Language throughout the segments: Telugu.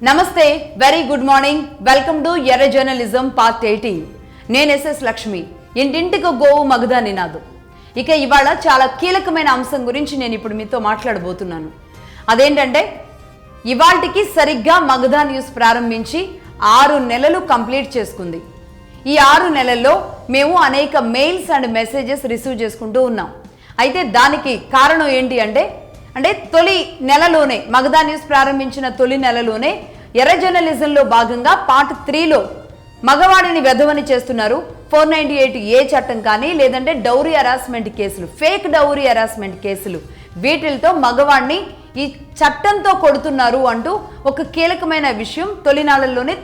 నమస్తే, very good morning. Welcome to ఎర్ర జర్నలిజం పార్ట్ 18. నేను ఎస్ఎస్ లక్ష్మి. ఇంటింటికి గోవు మగధా నినాదు. ఇక ఇవాళ చాలా కీలకమైన అంశం గురించి నేను ఇప్పుడు మీతో మాట్లాడబోతున్నాను. అదేంటంటే ఇవాల్టికి సరిగ్గా మగధా న్యూస్ ప్రారంభించి 6 నెలలు కంప్లీట్ చేసుకుంది. ఈ 6 నెలల్లో మేము అనేక మెయిల్స్ అండ్ మెసేజెస్ రిసీవ్ చేసుకుంటూ ఉన్నాం. అయితే దానికి కారణం ఏంటి అంటే తొలి నెలలోనే మగధా న్యూస్ ప్రారంభించిన తొలి నెలలోనే ఎర్ర జర్నలిజంలో భాగంగా పార్ట్ 3లో మగవాడిని వెధవని చేస్తున్నారు 498A చట్టం కానీ లేదంటే డౌరీ హెరాస్మెంట్ కేసులు, ఫేక్ డౌరీ హెరాస్మెంట్ కేసులు, వీటితో మగవాడిని ఈ చట్టంతో కొడుతున్నారు అంటూ ఒక కీలకమైన విషయం తొలి నెలలోనే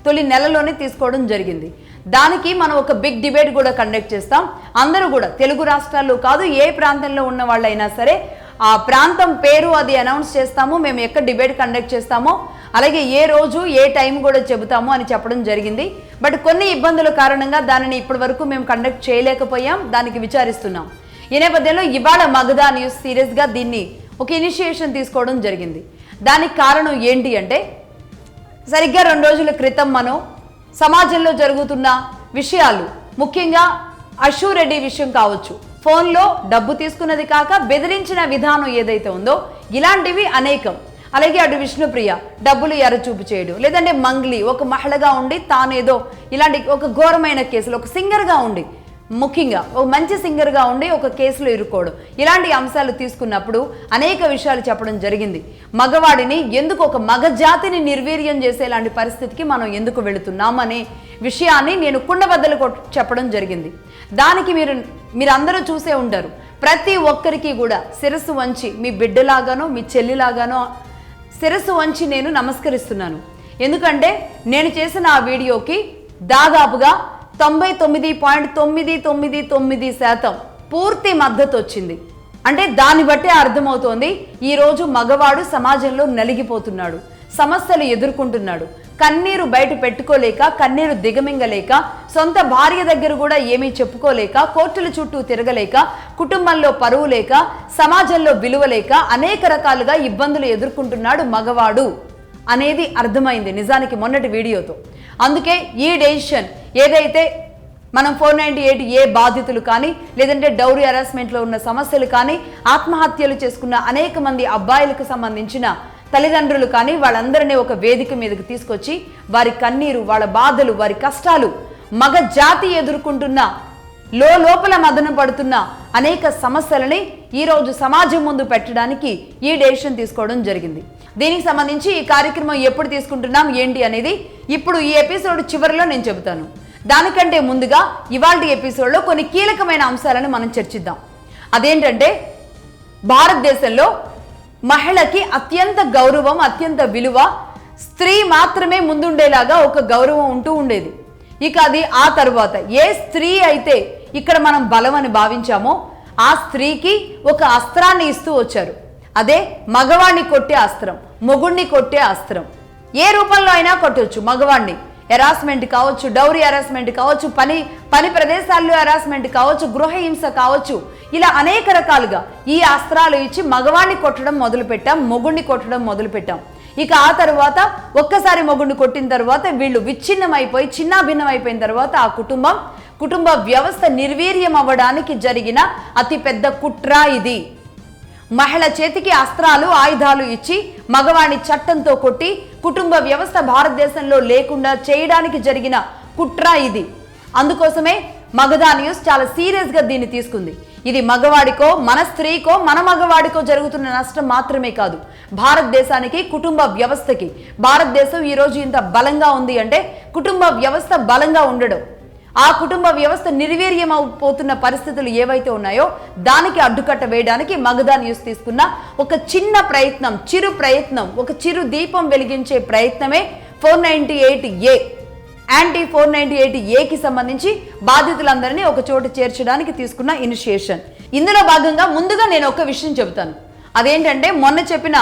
తొలి నెలలోనే తీసుకోవడం జరిగింది. దానికి మనం ఒక బిగ్ డిబేట్ కూడా కండక్ట్ చేస్తాం. అందరూ కూడా తెలుగు రాష్ట్రాల్లో కాదు, ఏ ప్రాంతంలో ఉన్న వాళ్ళైనా సరే ఆ ప్రాంతం పేరు అది అనౌన్స్ చేస్తాము, మేము ఎక్కడ డిబేట్ కండక్ట్ చేస్తామో అలాగే ఏ రోజు ఏ టైం కూడా చెబుతాము అని చెప్పడం జరిగింది. బట్ కొన్ని ఇబ్బందుల కారణంగా దానిని ఇప్పటి వరకు మేము కండక్ట్ చేయలేకపోయాం, దానికి విచారిస్తున్నాం. ఈ నేపథ్యంలో ఇవాళ మగధా న్యూస్ సీరియస్గా దీన్ని ఒక ఇనిషియేషన్ తీసుకోవడం జరిగింది. దానికి కారణం ఏంటి అంటే సరిగ్గా 2 రోజుల క్రితం మనం సమాజంలో జరుగుతున్న విషయాలు, ముఖ్యంగా అశురెడ్డి విషయం కావచ్చు, ఫోన్లో డబ్బు తీసుకున్నది కాక బెదిరించిన విధానం ఏదైతే ఉందో ఇలాంటివి అనేకం. అలాగే అటు విష్ణుప్రియ డబ్బులు ఎర్రచూపు చేయడం, లేదంటే మంగ్లీ ఒక మహిళగా ఉండి తానేదో ఇలాంటి ఒక ఘోరమైన కేసులు, ఒక సింగర్గా ఉండి, ముఖ్యంగా ఒక మంచి సింగర్గా ఉండి ఒక కేసులో ఇరుక్కోవడం, ఇలాంటి అంశాలు తీసుకున్నప్పుడు అనేక విషయాలు చెప్పడం జరిగింది. మగవాడిని ఎందుకు, ఒక మగ జాతిని నిర్వీర్యం చేసేలాంటి పరిస్థితికి మనం ఎందుకు వెళుతున్నామనే విషయాన్ని నేను కుండబద్దలు చెప్పడం జరిగింది. దానికి మీరందరూ చూసే ఉంటారు. ప్రతి ఒక్కరికి కూడా శిరస్సు వంచి, మీ బిడ్డలాగానో మీ చెల్లిలాగానో శిరస్సు వంచి నేను నమస్కరిస్తున్నాను. ఎందుకంటే నేను చేసిన ఆ వీడియోకి దాదాపుగా 99.999% పూర్తి మద్దతు వచ్చింది. అంటే దాన్ని బట్టే అర్థమవుతోంది ఈరోజు మగవాడు సమాజంలో నలిగిపోతున్నాడు, సమస్యలు ఎదుర్కొంటున్నాడు, కన్నీరు బయట పెట్టుకోలేక, కన్నీరు దిగమింగలేక, సొంత భార్య దగ్గర కూడా ఏమీ చెప్పుకోలేక, కోర్టుల చుట్టూ తిరగలేక, కుటుంబంలో పరువు లేక, సమాజంలో విలువ లేక అనేక రకాలుగా ఇబ్బందులు ఎదుర్కొంటున్నాడు మగవాడు అనేది అర్థమైంది నిజానికి మొన్నటి వీడియోతో. అందుకే ఈ డెసిషన్ ఏదైతే మనం 498A బాధితులు కానీ లేదంటే డౌరీ హెరాస్మెంట్లో ఉన్న సమస్యలు కానీ, ఆత్మహత్యలు చేసుకున్న అనేక మంది అబ్బాయిలకు సంబంధించిన తల్లిదండ్రులు కానీ వాళ్ళందరినీ ఒక వేదిక మీదకి తీసుకొచ్చి వారి కన్నీరు, వాళ్ళ బాధలు, వారి కష్టాలు, మగ జాతి ఎదుర్కొంటున్న లోపల మదన పడుతున్న అనేక సమస్యలని ఈరోజు సమాజం ముందు పెట్టడానికి ఈ డెసిషన్ తీసుకోవడం జరిగింది. దీనికి సంబంధించి ఈ కార్యక్రమం ఎప్పుడు తీసుకుంటున్నాం ఏంటి అనేది ఇప్పుడు ఈ ఎపిసోడ్ చివరిలో నేను చెబుతాను. దానికంటే ముందుగా ఇవాల్టి ఎపిసోడ్లో కొన్ని కీలకమైన అంశాలను మనం చర్చిద్దాం. అదేంటంటే భారతదేశంలో మహిళకి అత్యంత గౌరవం, అత్యంత విలువ, స్త్రీ మాత్రమే ముందుండేలాగా ఒక గౌరవం ఉంటూ ఉండేది. ఇక అది ఆ తరువాత ఏ స్త్రీ అయితే ఇక్కడ మనం బలం అని భావించామో ఆ స్త్రీకి ఒక అస్త్రాన్ని ఇస్తూ వచ్చారు. అదే మగవాణ్ణి కొట్టే అస్త్రం, మొగుణ్ణి కొట్టే అస్త్రం. ఏ రూపంలో అయినా కొట్టవచ్చు మగవాణ్ణి. హెరాస్మెంట్ కావచ్చు, డౌరీ హెరాస్మెంట్ కావచ్చు, పని ప్రదేశాల్లో హెరాస్మెంట్ కావచ్చు, గృహహింస కావచ్చు, ఇలా అనేక రకాలుగా ఈ అస్త్రాలు ఇచ్చి మగవాణ్ణి కొట్టడం మొదలుపెట్టాం, మొగుణ్ణి కొట్టడం మొదలుపెట్టాం. ఇక ఆ తర్వాత ఒక్కసారి మొగుణ్ణి కొట్టిన తర్వాత వీళ్ళు విచ్ఛిన్నమైపోయి చిన్నాభిన్నమైపోయిన తర్వాత ఆ కుటుంబ వ్యవస్థ నిర్వీర్యం అవ్వడానికి జరిగిన అతిపెద్ద కుట్ర ఇది. మహిళ చేతికి అస్త్రాలు, ఆయుధాలు ఇచ్చి మగవాణ్ణి చట్టంతో కొట్టి కుటుంబ వ్యవస్థ భారతదేశంలో లేకుండా చేయడానికి జరిగిన కుట్ర ఇది. అందుకోసమే మగధా న్యూస్ చాలా సీరియస్గా దీన్ని తీసుకుంది. ఇది మగవాడికో, మన స్త్రీకో, మన మగవాడికో జరుగుతున్న నష్టం మాత్రమే కాదు, భారతదేశానికి, కుటుంబ వ్యవస్థకి. భారతదేశం ఈరోజు ఇంత బలంగా ఉంది అంటే కుటుంబ వ్యవస్థ బలంగా ఉండడం, ఆ కుటుంబ వ్యవస్థ నిర్వీర్యం అయిపోతున్న పరిస్థితులు ఏవైతే ఉన్నాయో దానికి అడ్డుకట్ట వేయడానికి మగధా న్యూస్ తీసుకున్న ఒక చిన్న ప్రయత్నం, చిరు ప్రయత్నం, ఒక చిరు దీపం వెలిగించే ప్రయత్నమే 498A. యాంటీ 498Aకి సంబంధించి బాధితులందరినీ ఒక చోట చేర్చడానికి తీసుకున్న ఇనిషియేషన్. ఇందులో భాగంగా ముందుగా నేను ఒక విషయం చెబుతాను. అదేంటంటే మొన్న చెప్పిన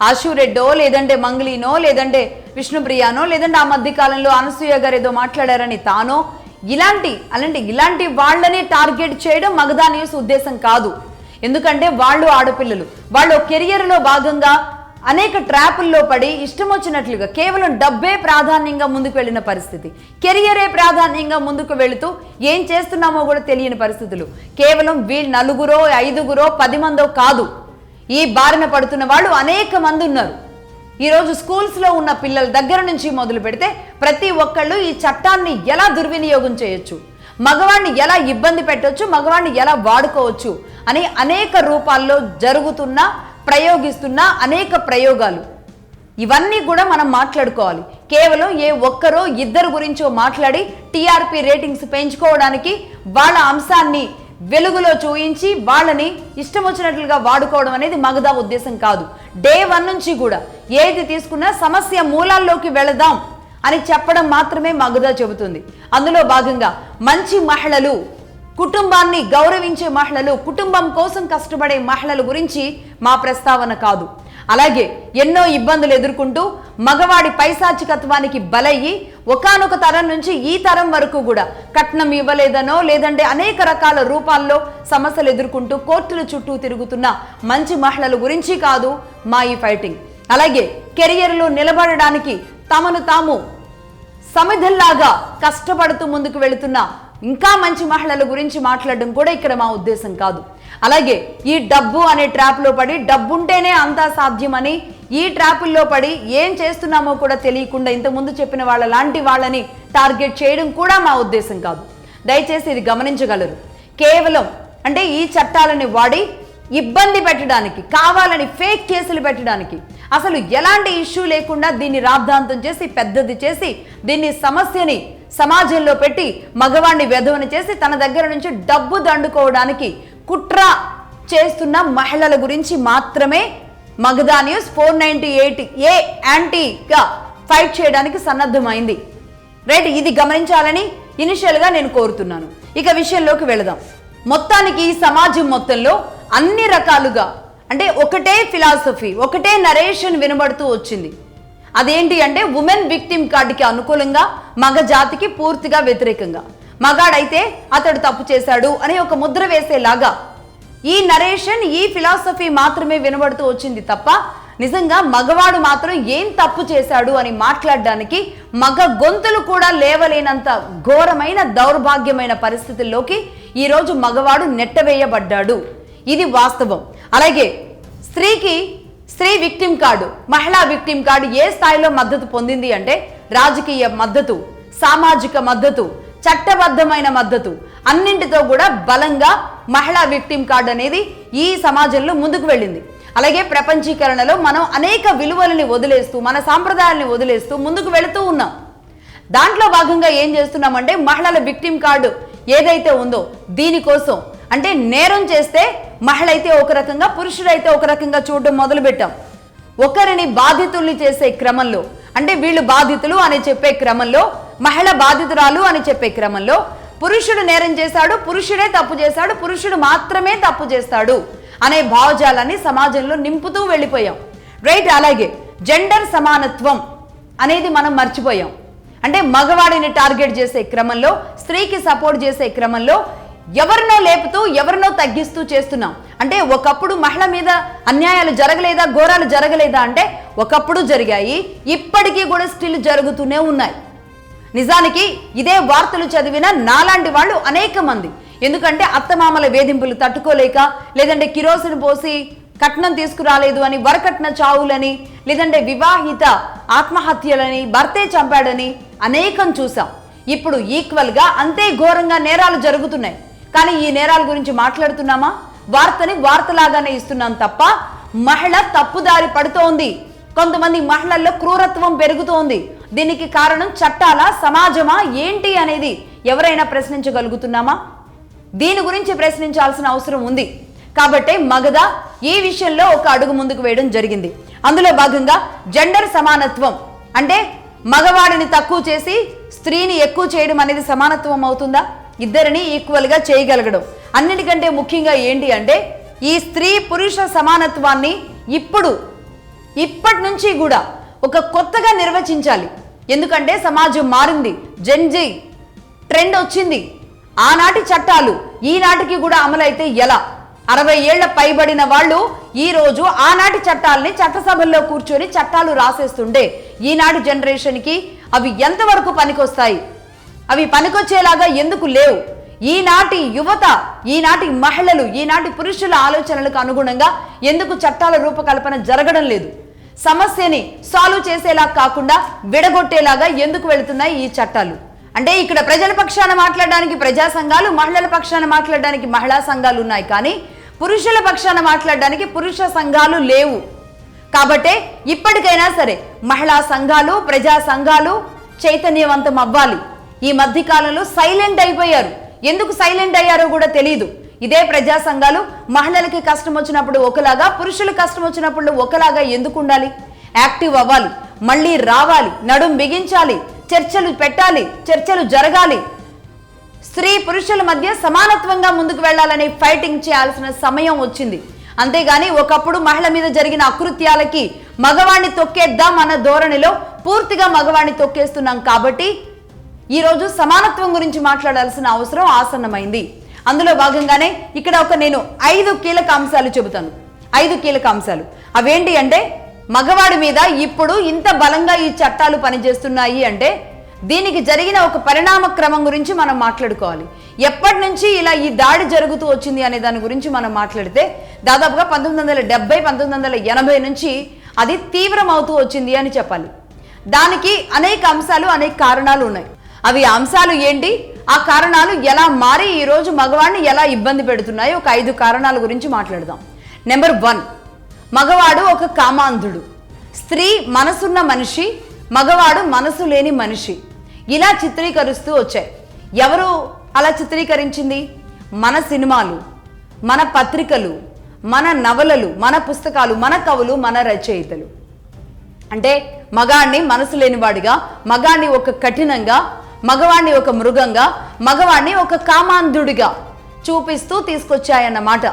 ఆశురెడ్డో లేదంటే మంగ్లీనో లేదంటే విష్ణుప్రియానో లేదంటే ఆ మధ్య కాలంలో అనసూయ గారు ఏదో మాట్లాడారని తానో ఇలాంటి వాళ్ళని టార్గెట్ చేయడం మగధా న్యూస్ ఉద్దేశం కాదు. ఎందుకంటే వాళ్ళు ఆడపిల్లలు, వాళ్ళు కెరియర్లో భాగంగా అనేక ట్రాపుల్లో పడి ఇష్టం వచ్చినట్లుగా కేవలం డబ్బే ప్రాధాన్యంగా ముందుకు వెళ్ళిన పరిస్థితి, కెరియరే ప్రాధాన్యంగా ముందుకు వెళుతూ ఏం చేస్తున్నామో కూడా తెలియని పరిస్థితులు. కేవలం వీళ్ళు 4, 5, 10 మందో కాదు, ఈ బారిన పడుతున్న వాళ్ళు అనేక మంది ఉన్నారు. ఈరోజు స్కూల్స్లో ఉన్న పిల్లల దగ్గర నుంచి మొదలు పెడితే ప్రతి ఒక్కళ్ళు ఈ చట్టాన్ని ఎలా దుర్వినియోగం చేయొచ్చు, మగవాడిని ఎలా ఇబ్బంది పెట్టవచ్చు, మగవాడిని ఎలా వాడుకోవచ్చు అని అనేక రూపాల్లో జరుగుతున్న ప్రయోగిస్తున్న అనేక ప్రయోగాలు, ఇవన్నీ కూడా మనం మాట్లాడుకోవాలి. కేవలం ఏ ఒక్కరో ఇద్దరు గురించో మాట్లాడి టీఆర్పీ రేటింగ్స్ పెంచుకోవడానికి వాళ్ళ అంశాన్ని వెలుగులో చూయించి వాళ్ళని ఇష్టం వచ్చినట్లుగా వాడుకోవడం అనేది మగధా ఉద్దేశం కాదు. డే 1 నుంచి కూడా ఏది తీసుకున్నా సమస్య మూలాల్లోకి వెళదాం అని చెప్పడం మాత్రమే మగధా చెబుతుంది. అందులో భాగంగా మంచి మహిళలు, కుటుంబాన్ని గౌరవించే మహిళలు, కుటుంబం కోసం కష్టపడే మహిళల గురించి మా ప్రస్తావన కాదు. అలాగే ఎన్నో ఇబ్బందులు ఎదుర్కొంటూ మగవాడి పైశాచికత్వానికి బలయ్యి ఒకానొక తరం నుంచి ఈ తరం వరకు కూడా కట్నం ఇవ్వలేదనో లేదంటే అనేక రకాల రూపాల్లో సమస్యలు ఎదుర్కొంటూ కోర్టుల చుట్టూ తిరుగుతున్న మంచి మహిళల గురించి కాదు మా ఈ ఫైటింగ్. అలాగే కెరియర్లో నిలబడడానికి తమను తాము సమిధల్లాగా కష్టపడుతూ ముందుకు వెళుతున్న ఇంకా మంచి మహిళల గురించి మాట్లాడడం కూడా ఇక్కడ మా ఉద్దేశం కాదు. అలాగే ఈ డబ్బు అనే ట్రాప్లో పడి డబ్బుంటేనే అంతా సాధ్యమని ఈ ట్రాపుల్లో పడి ఏం చేస్తున్నామో కూడా తెలియకుండా ఇంతకుముందు చెప్పిన వాళ్ళ లాంటి వాళ్ళని టార్గెట్ చేయడం కూడా మా ఉద్దేశం కాదు. దయచేసి ఇది గమనించగలరు. కేవలం అంటే ఈ చట్టాలని వాడి ఇబ్బంది పెట్టడానికి, కావాలని ఫేక్ కేసులు పెట్టడానికి, అసలు ఎలాంటి ఇష్యూ లేకుండా దీన్ని రాద్ధాంతం చేసి పెద్దది చేసి దీన్ని సమస్యని సమాజంలో పెట్టి మగవాణ్ణి వెధవని చేసి తన దగ్గర నుంచి డబ్బు దండుకోవడానికి కుట్ర చేస్తున్న మహిళల గురించి మాత్రమే మగధా న్యూస్ 498A యాంటీగా ఫైట్ చేయడానికి సన్నద్ధమైంది. రైట్, ఇది గమనించాలని ఇనిషియల్గా నేను కోరుతున్నాను. ఇక విషయంలోకి వెళదాం. మొత్తానికి ఈ సమాజం మొత్తంలో అన్ని రకాలుగా అంటే ఒకటే ఫిలాసఫీ, ఒకటే నరేషన్ వినబడుతూ వచ్చింది. అదేంటి అంటే ఉమెన్ విక్టిమ్ కార్డుకి అనుకూలంగా, మగ జాతికి పూర్తిగా వ్యతిరేకంగా. మగాడైతే అతడు తప్పు చేశాడు అని ఒక ముద్ర వేసేలాగా ఈ నరేషన్, ఈ ఫిలాసఫీ మాత్రమే వినబడుతూ వచ్చింది తప్ప నిజంగా మగవాడు మాత్రం ఏం తప్పు చేశాడు అని మాట్లాడడానికి మగ గొంతులు కూడా లేవలేనంత ఘోరమైన దౌర్భాగ్యమైన పరిస్థితుల్లోకి ఈరోజు మగవాడు నెట్టవేయబడ్డాడు. ఇది వాస్తవం. అలాగే స్త్రీ విక్టిమ్ కార్డు, మహిళా విక్టిమ్ కార్డు ఏ స్థాయిలో మద్దతు పొందింది అంటే రాజకీయ మద్దతు, సామాజిక మద్దతు, చట్టబద్ధమైన మద్దతు అన్నింటితో కూడా బలంగా మహిళా విక్టిమ్ కార్డు అనేది ఈ సమాజంలో ముందుకు వెళ్ళింది. అలాగే ప్రపంచీకరణలో మనం అనేక విలువలని వదిలేస్తూ, మన సాంప్రదాయాలని వదిలేస్తూ ముందుకు వెళుతూ ఉన్నాం. దాంట్లో భాగంగా ఏం చేస్తున్నామంటే మహిళల విక్టిమ్ కార్డు ఏదైతే ఉందో దీనికోసం అంటే నేరం చేస్తే మహిళ అయితే ఒక రకంగా, పురుషుడైతే ఒక రకంగా చూడడం మొదలుపెట్టాం. ఒకరిని బాధితుల్ని చేసే క్రమంలో అంటే వీళ్ళు బాధితులు అని చెప్పే క్రమంలో, మహిళ బాధితురాలు అని చెప్పే క్రమంలో పురుషుడు నేరం చేశాడు, పురుషుడే తప్పు చేశాడు, పురుషుడు మాత్రమే తప్పు చేస్తాడు అనే భావజాలాన్ని సమాజంలో నింపుతూ వెళ్ళిపోయాం. రైట్, అలాగే జెండర్ సమానత్వం అనేది మనం మర్చిపోయాం. అంటే మగవాడిని టార్గెట్ చేసే క్రమంలో, స్త్రీకి సపోర్ట్ చేసే క్రమంలో ఎవరినో లేపుతూ ఎవరినో తగ్గిస్తూ చేస్తున్నాం. అంటే ఒకప్పుడు మహిళ మీద అన్యాయాలు జరగలేదా, ఘోరాలు జరగలేదా అంటే ఒకప్పుడు జరిగాయి, ఇప్పటికీ కూడా స్టిల్ జరుగుతూనే ఉన్నాయి. నిజానికి ఇదే వార్తలు చదివిన నాలాంటి వాళ్ళు అనేక మంది. ఎందుకంటే అత్తమామల వేధింపులు తట్టుకోలేక, లేదంటే కిరోసిన్ పోసి కట్నం తీసుకురాలేదు అని వరకట్న చావులని, లేదంటే వివాహిత ఆత్మహత్యలని, భర్తే చంపాడని అనేకం చూసాం. ఇప్పుడు ఈక్వల్గా అంతే ఘోరంగా నేరాలు జరుగుతున్నాయి. కానీ ఈ నేరాల గురించి మాట్లాడుతున్నామా? వార్తని వార్తలాగానే ఇస్తున్నాం తప్ప మహిళ తప్పుదారి పడుతోంది. కొంతమంది మహిళల్లో క్రూరత్వం పెరుగుతోంది. దీనికి కారణం చట్టాలా, సమాజమా, ఏంటి అనేది ఎవరైనా ప్రశ్నించగలుగుతున్నామా? దీని గురించి ప్రశ్నించాల్సిన అవసరం ఉంది. కాబట్టి మగధా ఈ విషయంలో ఒక అడుగు ముందుకు వేయడం జరిగింది. అందులో భాగంగా జెండర్ సమానత్వం అంటే మగవాడిని తక్కువ చేసి స్త్రీని ఎక్కువ చేయడం అనేది సమానత్వం అవుతుందా? ఇద్దరిని ఈక్వల్గా చేయగలగడం. అన్నిటికంటే ముఖ్యంగా ఏంటి అంటే ఈ స్త్రీ పురుష సమానత్వాన్ని ఇప్పటి నుంచి కూడా ఒక కొత్తగా నిర్వచించాలి. ఎందుకంటే సమాజం మారింది, జెన్జీ ట్రెండ్ వచ్చింది. ఆనాటి చట్టాలు ఈనాటికి కూడా అమలైతే ఎలా? 60 ఏళ్ల పైబడిన వాళ్ళు ఈ రోజు ఆనాటి చట్టాలని చట్టసభల్లో కూర్చొని చట్టాలు రాసేస్తుండే ఈనాటి జనరేషన్కి అవి ఎంతవరకు పనికొస్తాయి? అవి పనికొచ్చేలాగా ఎందుకు లేవు? ఈనాటి యువత, ఈనాటి మహిళలు, ఈనాటి పురుషుల ఆలోచనలకు అనుగుణంగా ఎందుకు చట్టాల రూపకల్పన జరగడం లేదు? సమస్యని సాల్వ్ చేసేలా కాకుండా విడగొట్టేలాగా ఎందుకు వెళుతున్నాయి ఈ చట్టాలు? అంటే ఇక్కడ ప్రజల పక్షాన మాట్లాడడానికి ప్రజా సంఘాలు, మహిళల పక్షాన మాట్లాడడానికి మహిళా సంఘాలు ఉన్నాయి, కానీ పురుషుల పక్షాన మాట్లాడడానికి పురుష సంఘాలు లేవు. కాబట్టే ఇప్పటికైనా సరే మహిళా సంఘాలు, ప్రజా సంఘాలు చైతన్యవంతం అవ్వాలి. ఈ మధ్య కాలంలో సైలెంట్ అయిపోయారు. ఎందుకు సైలెంట్ అయ్యారో కూడా తెలియదు. ఇదే ప్రజా సంఘాలు మహిళలకి కష్టం వచ్చినప్పుడు ఒకలాగా, పురుషులకు కష్టం వచ్చినప్పుడు ఒకలాగా ఎందుకు ఉండాలి? యాక్టివ్ అవ్వాలి, మళ్ళీ రావాలి, నడుం బిగించాలి, చర్చలు పెట్టాలి, చర్చలు జరగాలి. స్త్రీ పురుషుల మధ్య సమానత్వంగా ముందుకు వెళ్లాలని ఫైటింగ్ చేయాల్సిన సమయం వచ్చింది. అంతేగాని ఒకప్పుడు మహిళ మీద జరిగిన అకృత్యాలకి మగవాణ్ణి తొక్కేద్దాం అన్న ధోరణిలో పూర్తిగా మగవాణ్ణి తొక్కేస్తున్నాం. కాబట్టి ఈరోజు సమానత్వం గురించి మాట్లాడాల్సిన అవసరం ఆసన్నమైంది. అందులో భాగంగానే ఇక్కడ నేను 5 కీలక అంశాలు చెబుతాను. 5 కీలక అంశాలు అవేంటి అంటే, మగవాడి మీద ఇప్పుడు ఇంత బలంగా ఈ చట్టాలు పనిచేస్తున్నాయి అంటే దీనికి జరిగిన ఒక పరిణామ క్రమం గురించి మనం మాట్లాడుకోవాలి. ఎప్పటి నుంచి ఇలా ఈ దాడి జరుగుతూ వచ్చింది అనే దాని గురించి మనం మాట్లాడితే దాదాపుగా 1970, 1980 నుంచి అది తీవ్రమవుతూ వచ్చింది అని చెప్పాలి. దానికి అనేక అంశాలు, అనేక కారణాలు ఉన్నాయి. అవి అంశాలు ఏంటి, ఆ కారణాలు ఎలా మారి ఈరోజు మగవాడిని ఎలా ఇబ్బంది పెడుతున్నాయి, ఒక 5 కారణాల గురించి మాట్లాడదాం. నెంబర్ 1, మగవాడు ఒక కామాంధుడు, స్త్రీ మనసున్న మనిషి, మగవాడు మనసు లేని మనిషి. ఇలా చిత్రీకరిస్తూ వచ్చాయి. ఎవరు అలా చిత్రీకరించింది? మన సినిమాలు, మన పత్రికలు, మన నవలలు, మన పుస్తకాలు, మన కవులు, మన రచయితలు. అంటే మగాణ్ణి మనసు లేనివాడిగా, మగాణ్ణి ఒక కఠినంగా, మగవాణ్ణి ఒక మృగంగా, మగవాణ్ణి ఒక కామాంధుడిగా చూపిస్తూ తీసుకొచ్చాయన్నమాట.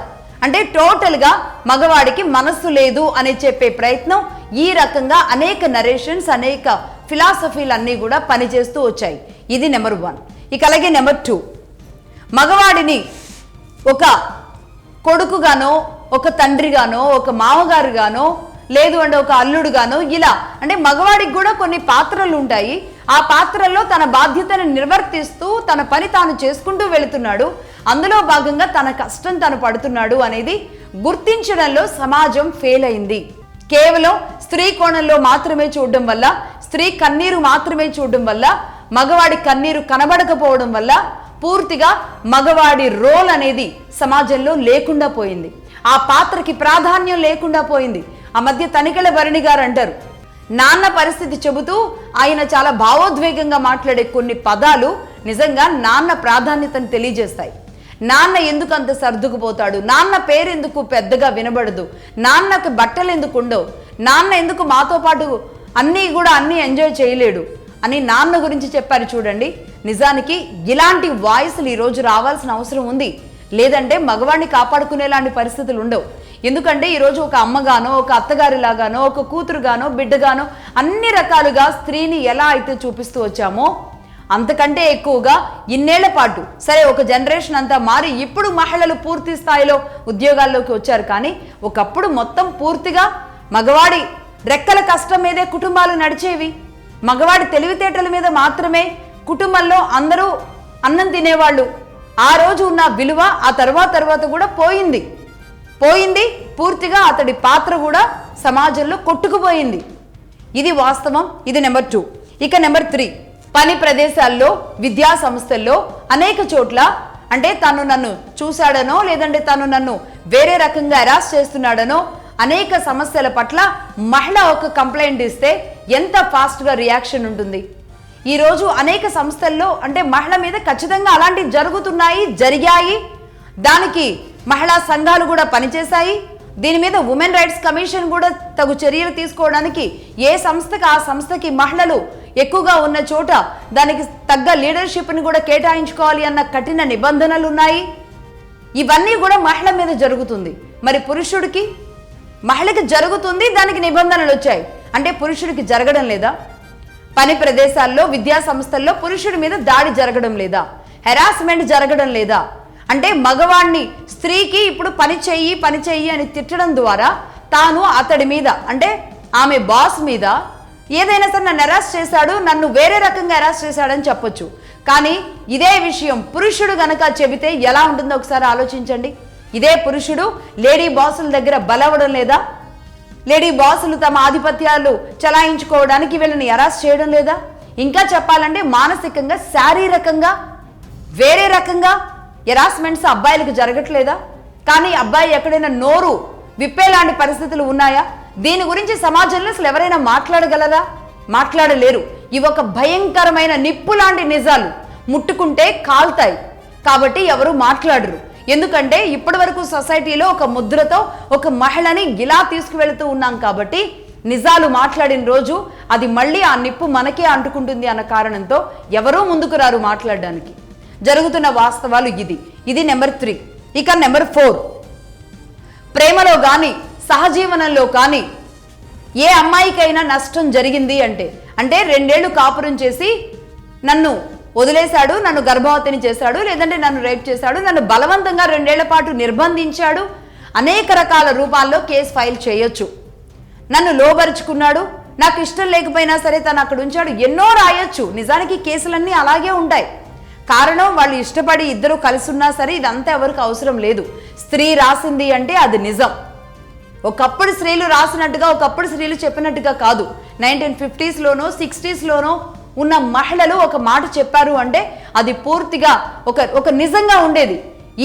అంటే టోటల్గా మగవాడికి మనస్సు లేదు అని చెప్పే ప్రయత్నం ఈ రకంగా అనేక నరేషన్స్, అనేక ఫిలాసఫీలు అన్నీ కూడా పనిచేస్తూ వచ్చాయి. ఇది నెంబర్ 1. ఇక అలాగే నెంబర్ 2, మగవాడిని ఒక కొడుకుగానో, ఒక తండ్రిగానో, ఒక మామగారుగానో, లేదు అంటే ఒక అల్లుడుగానో, ఇలా అంటే మగవాడికి కూడా కొన్ని పాత్రలు ఉంటాయి. ఆ పాత్రల్లో తన బాధ్యతను నిర్వర్తిస్తూ తన పని తాను చేసుకుంటూ వెళుతున్నాడు. అందులో భాగంగా తన కష్టం తను పడుతున్నాడు అనేది గుర్తించడంలో సమాజం ఫెయిల్ అయింది. కేవలం స్త్రీ కోణంలో మాత్రమే చూడడం వల్ల, స్త్రీ కన్నీరు మాత్రమే చూడడం వల్ల, మగవాడి కన్నీరు కనబడకపోవడం వల్ల పూర్తిగా మగవాడి రోల్ అనేది సమాజంలో లేకుండా పోయింది. ఆ పాత్రకి ప్రాధాన్యం లేకుండా పోయింది. ఆ మధ్య తనికెళ్ళ భరణి గారు అంటారు, నాన్న పరిస్థితి చెబుతూ ఆయన చాలా భావోద్వేగంగా మాట్లాడే కొన్ని పదాలు నిజంగా నాన్న ప్రాధాన్యతను తెలియజేస్తాయి. నాన్న ఎందుకు అంత సర్దుకుపోతాడు, నాన్న పేరు ఎందుకు పెద్దగా వినబడదు, నాన్నకి బట్టలు ఎందుకు ఉండవు, నాన్న ఎందుకు మాతో పాటు అన్నీ ఎంజాయ్ చేయలేడు అని నాన్న గురించి చెప్పారు చూడండి. నిజానికి ఇలాంటి వాయిస్లు ఈరోజు రావాల్సిన అవసరం ఉంది. లేదంటే మగవాడిని కాపాడుకునేలాంటి పరిస్థితులు ఉండవు. ఎందుకంటే ఈరోజు ఒక అమ్మగానో, ఒక అత్తగారిలాగానో, ఒక కూతురుగానో, బిడ్డగానో అన్ని రకాలుగా స్త్రీని ఎలా అయితే చూపిస్తూ వచ్చామో అంతకంటే ఎక్కువగా ఇన్నేళ్ల పాటు, సరే ఒక జనరేషన్ అంతా మారి ఇప్పుడు మహిళలు పూర్తి స్థాయిలో ఉద్యోగాల్లోకి వచ్చారు. కానీ ఒకప్పుడు మొత్తం పూర్తిగా మగవాడి రెక్కల కష్టం మీదే కుటుంబాలు నడిచేవి. మగవాడి తెలివితేటల మీద మాత్రమే కుటుంబంలో అందరూ అన్నం తినేవాళ్ళు. ఆ రోజు ఉన్న విలువ ఆ తర్వాత కూడా పోయింది. పూర్తిగా అతడి పాత్ర కూడా సమాజంలో కొట్టుకుపోయింది. ఇది వాస్తవం. ఇది నెంబర్ 2. ఇక నెంబర్ 3, పని ప్రదేశాల్లో, విద్యా సంస్థల్లో అనేక చోట్ల అంటే తను నన్ను చూశాడనో, లేదంటే తను నన్ను వేరే రకంగా హెరాస్ చేస్తున్నాడనో అనేక సమస్యల పట్ల మహిళ ఒక కంప్లైంట్ ఇస్తే ఎంత ఫాస్ట్గా రియాక్షన్ ఉంటుంది. ఈరోజు అనేక సంస్థల్లో అంటే మహిళ మీద ఖచ్చితంగా అలాంటివి జరిగాయి. దానికి మహిళా సంఘాలు కూడా పనిచేశాయి. దీని మీద ఉమెన్ రైట్స్ కమిషన్ కూడా తగు చర్యలు తీసుకోవడానికి ఏ సంస్థకి ఆ సంస్థకి మహిళలు ఎక్కువగా ఉన్న చోట దానికి తగ్గ లీడర్షిప్ని కూడా కేటాయించుకోవాలి అన్న కఠిన నిబంధనలు ఉన్నాయి. ఇవన్నీ కూడా మహిళ మీద జరుగుతుంది. మరి పురుషుడికి, మహిళకి జరుగుతుంది, దానికి నిబంధనలు వచ్చాయి. అంటే పురుషుడికి జరగడం లేదా? పని ప్రదేశాల్లో, విద్యా సంస్థల్లో పురుషుడి మీద దాడి జరగడం లేదా? హెరాస్మెంట్ జరగడం లేదా? అంటే మగవాణ్ణి స్త్రీకి ఇప్పుడు పని చెయ్యి అని తిట్టడం ద్వారా తాను అతడి మీద అంటే ఆమె బాస్ మీద ఏదైనా సరే నన్ను అరెస్ట్ చేశాడు, నన్ను వేరే రకంగా అరెస్ట్ చేశాడని చెప్పొచ్చు. కానీ ఇదే విషయం పురుషుడు గనక చెబితే ఎలా ఉంటుందో ఒకసారి ఆలోచించండి. ఇదే పురుషుడు లేడీ బాసుల దగ్గర బలవడం లేదా? లేడీ బాసులు తమ ఆధిపత్యాలు చలాయించుకోవడానికి వీళ్ళని అరెస్ట్ చేయడం లేదా? ఇంకా చెప్పాలంటే మానసికంగా శారీరకంగా వేరే రకంగా హెరాస్మెంట్స్ అబ్బాయిలకు జరగట్లేదా? కానీ అబ్బాయి ఎక్కడైనా నోరు విప్పేలాంటి పరిస్థితులు ఉన్నాయా? దీని గురించి సమాజంలో అసలు ఎవరైనా మాట్లాడగలరా? మాట్లాడలేరు. ఇవి ఒక భయంకరమైన నిప్పు లాంటి నిజాలు, ముట్టుకుంటే కాల్తాయి. కాబట్టి ఎవరు మాట్లాడరు. ఎందుకంటే ఇప్పటి వరకు సొసైటీలో ఒక ముద్రతో ఒక మహిళని ఇలా తీసుకువెళుతూ ఉన్నాం కాబట్టి నిజాలు మాట్లాడిన రోజు అది మళ్ళీ ఆ నిప్పు మనకే అంటుకుంటుంది అన్న కారణంతో ఎవరూ ముందుకు రారు మాట్లాడడానికి. జరుగుతున్న వాస్తవాలు ఇది నెంబర్ 3. ఇక నెంబర్ 4, ప్రేమలో కానీ సహజీవనంలో కానీ ఏ అమ్మాయికైనా నష్టం జరిగింది అంటే 2 ఏళ్ళు కాపురం చేసి నన్ను వదిలేశాడు, నన్ను గర్భవతిని చేశాడు, లేదంటే నన్ను రేప్ చేశాడు, నన్ను బలవంతంగా 2 ఏళ్ల పాటు నిర్బంధించాడు, అనేక రకాల రూపాల్లో కేసు ఫైల్ చేయొచ్చు. నన్ను లోబరుచుకున్నాడు, నాకు ఇష్టం లేకపోయినా సరే తను అక్కడ ఉంచాడు, ఎన్నో రాయొచ్చు. నిజానికి కేసులన్నీ అలాగే ఉంటాయి. కారణం వాళ్ళు ఇష్టపడి ఇద్దరు కలిసి ఉన్నా సరే ఇదంతా ఎవరికి అవసరం లేదు. స్త్రీ రాసింది అంటే అది నిజం. ఒకప్పుడు స్త్రీలు రాసినట్టుగా, ఒకప్పుడు స్త్రీలు చెప్పినట్టుగా కాదు. 1950s, 60s ఉన్న మహిళలు ఒక మాట చెప్పారు అంటే అది పూర్తిగా ఒక నిజంగా ఉండేది.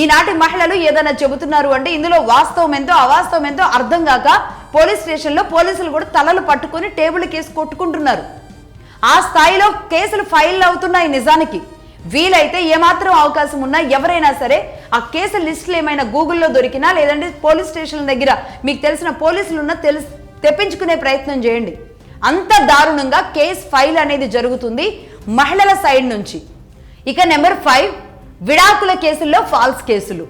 ఈనాటి మహిళలు ఏదైనా చెబుతున్నారు అంటే ఇందులో వాస్తవం ఎంతో అవాస్తవం ఎంతో అర్థం కాక పోలీస్ స్టేషన్లో పోలీసులు కూడా తలలు పట్టుకొని టేబుల్ కేసు కొట్టుకుంటున్నారు. ఆ స్థాయిలో కేసులు ఫైల్ అవుతున్నాయి. నిజానికి వీలైతే ఏమాత్రం అవకాశం ఉన్నా ఎవరైనా సరే ఆ కేసు లిస్టులు ఏమైనా గూగుల్లో దొరికినా లేదంటే పోలీస్ స్టేషన్ల దగ్గర మీకు తెలిసిన పోలీసులు ఉన్న తెప్పించుకునే ప్రయత్నం చేయండి. అంత దారుణంగా కేసు ఫైల్ అనేది జరుగుతుంది మహిళల సైడ్ నుంచి. ఇక నెంబర్ 5, విడాకుల కేసుల్లో ఫాల్స్ కేసులు.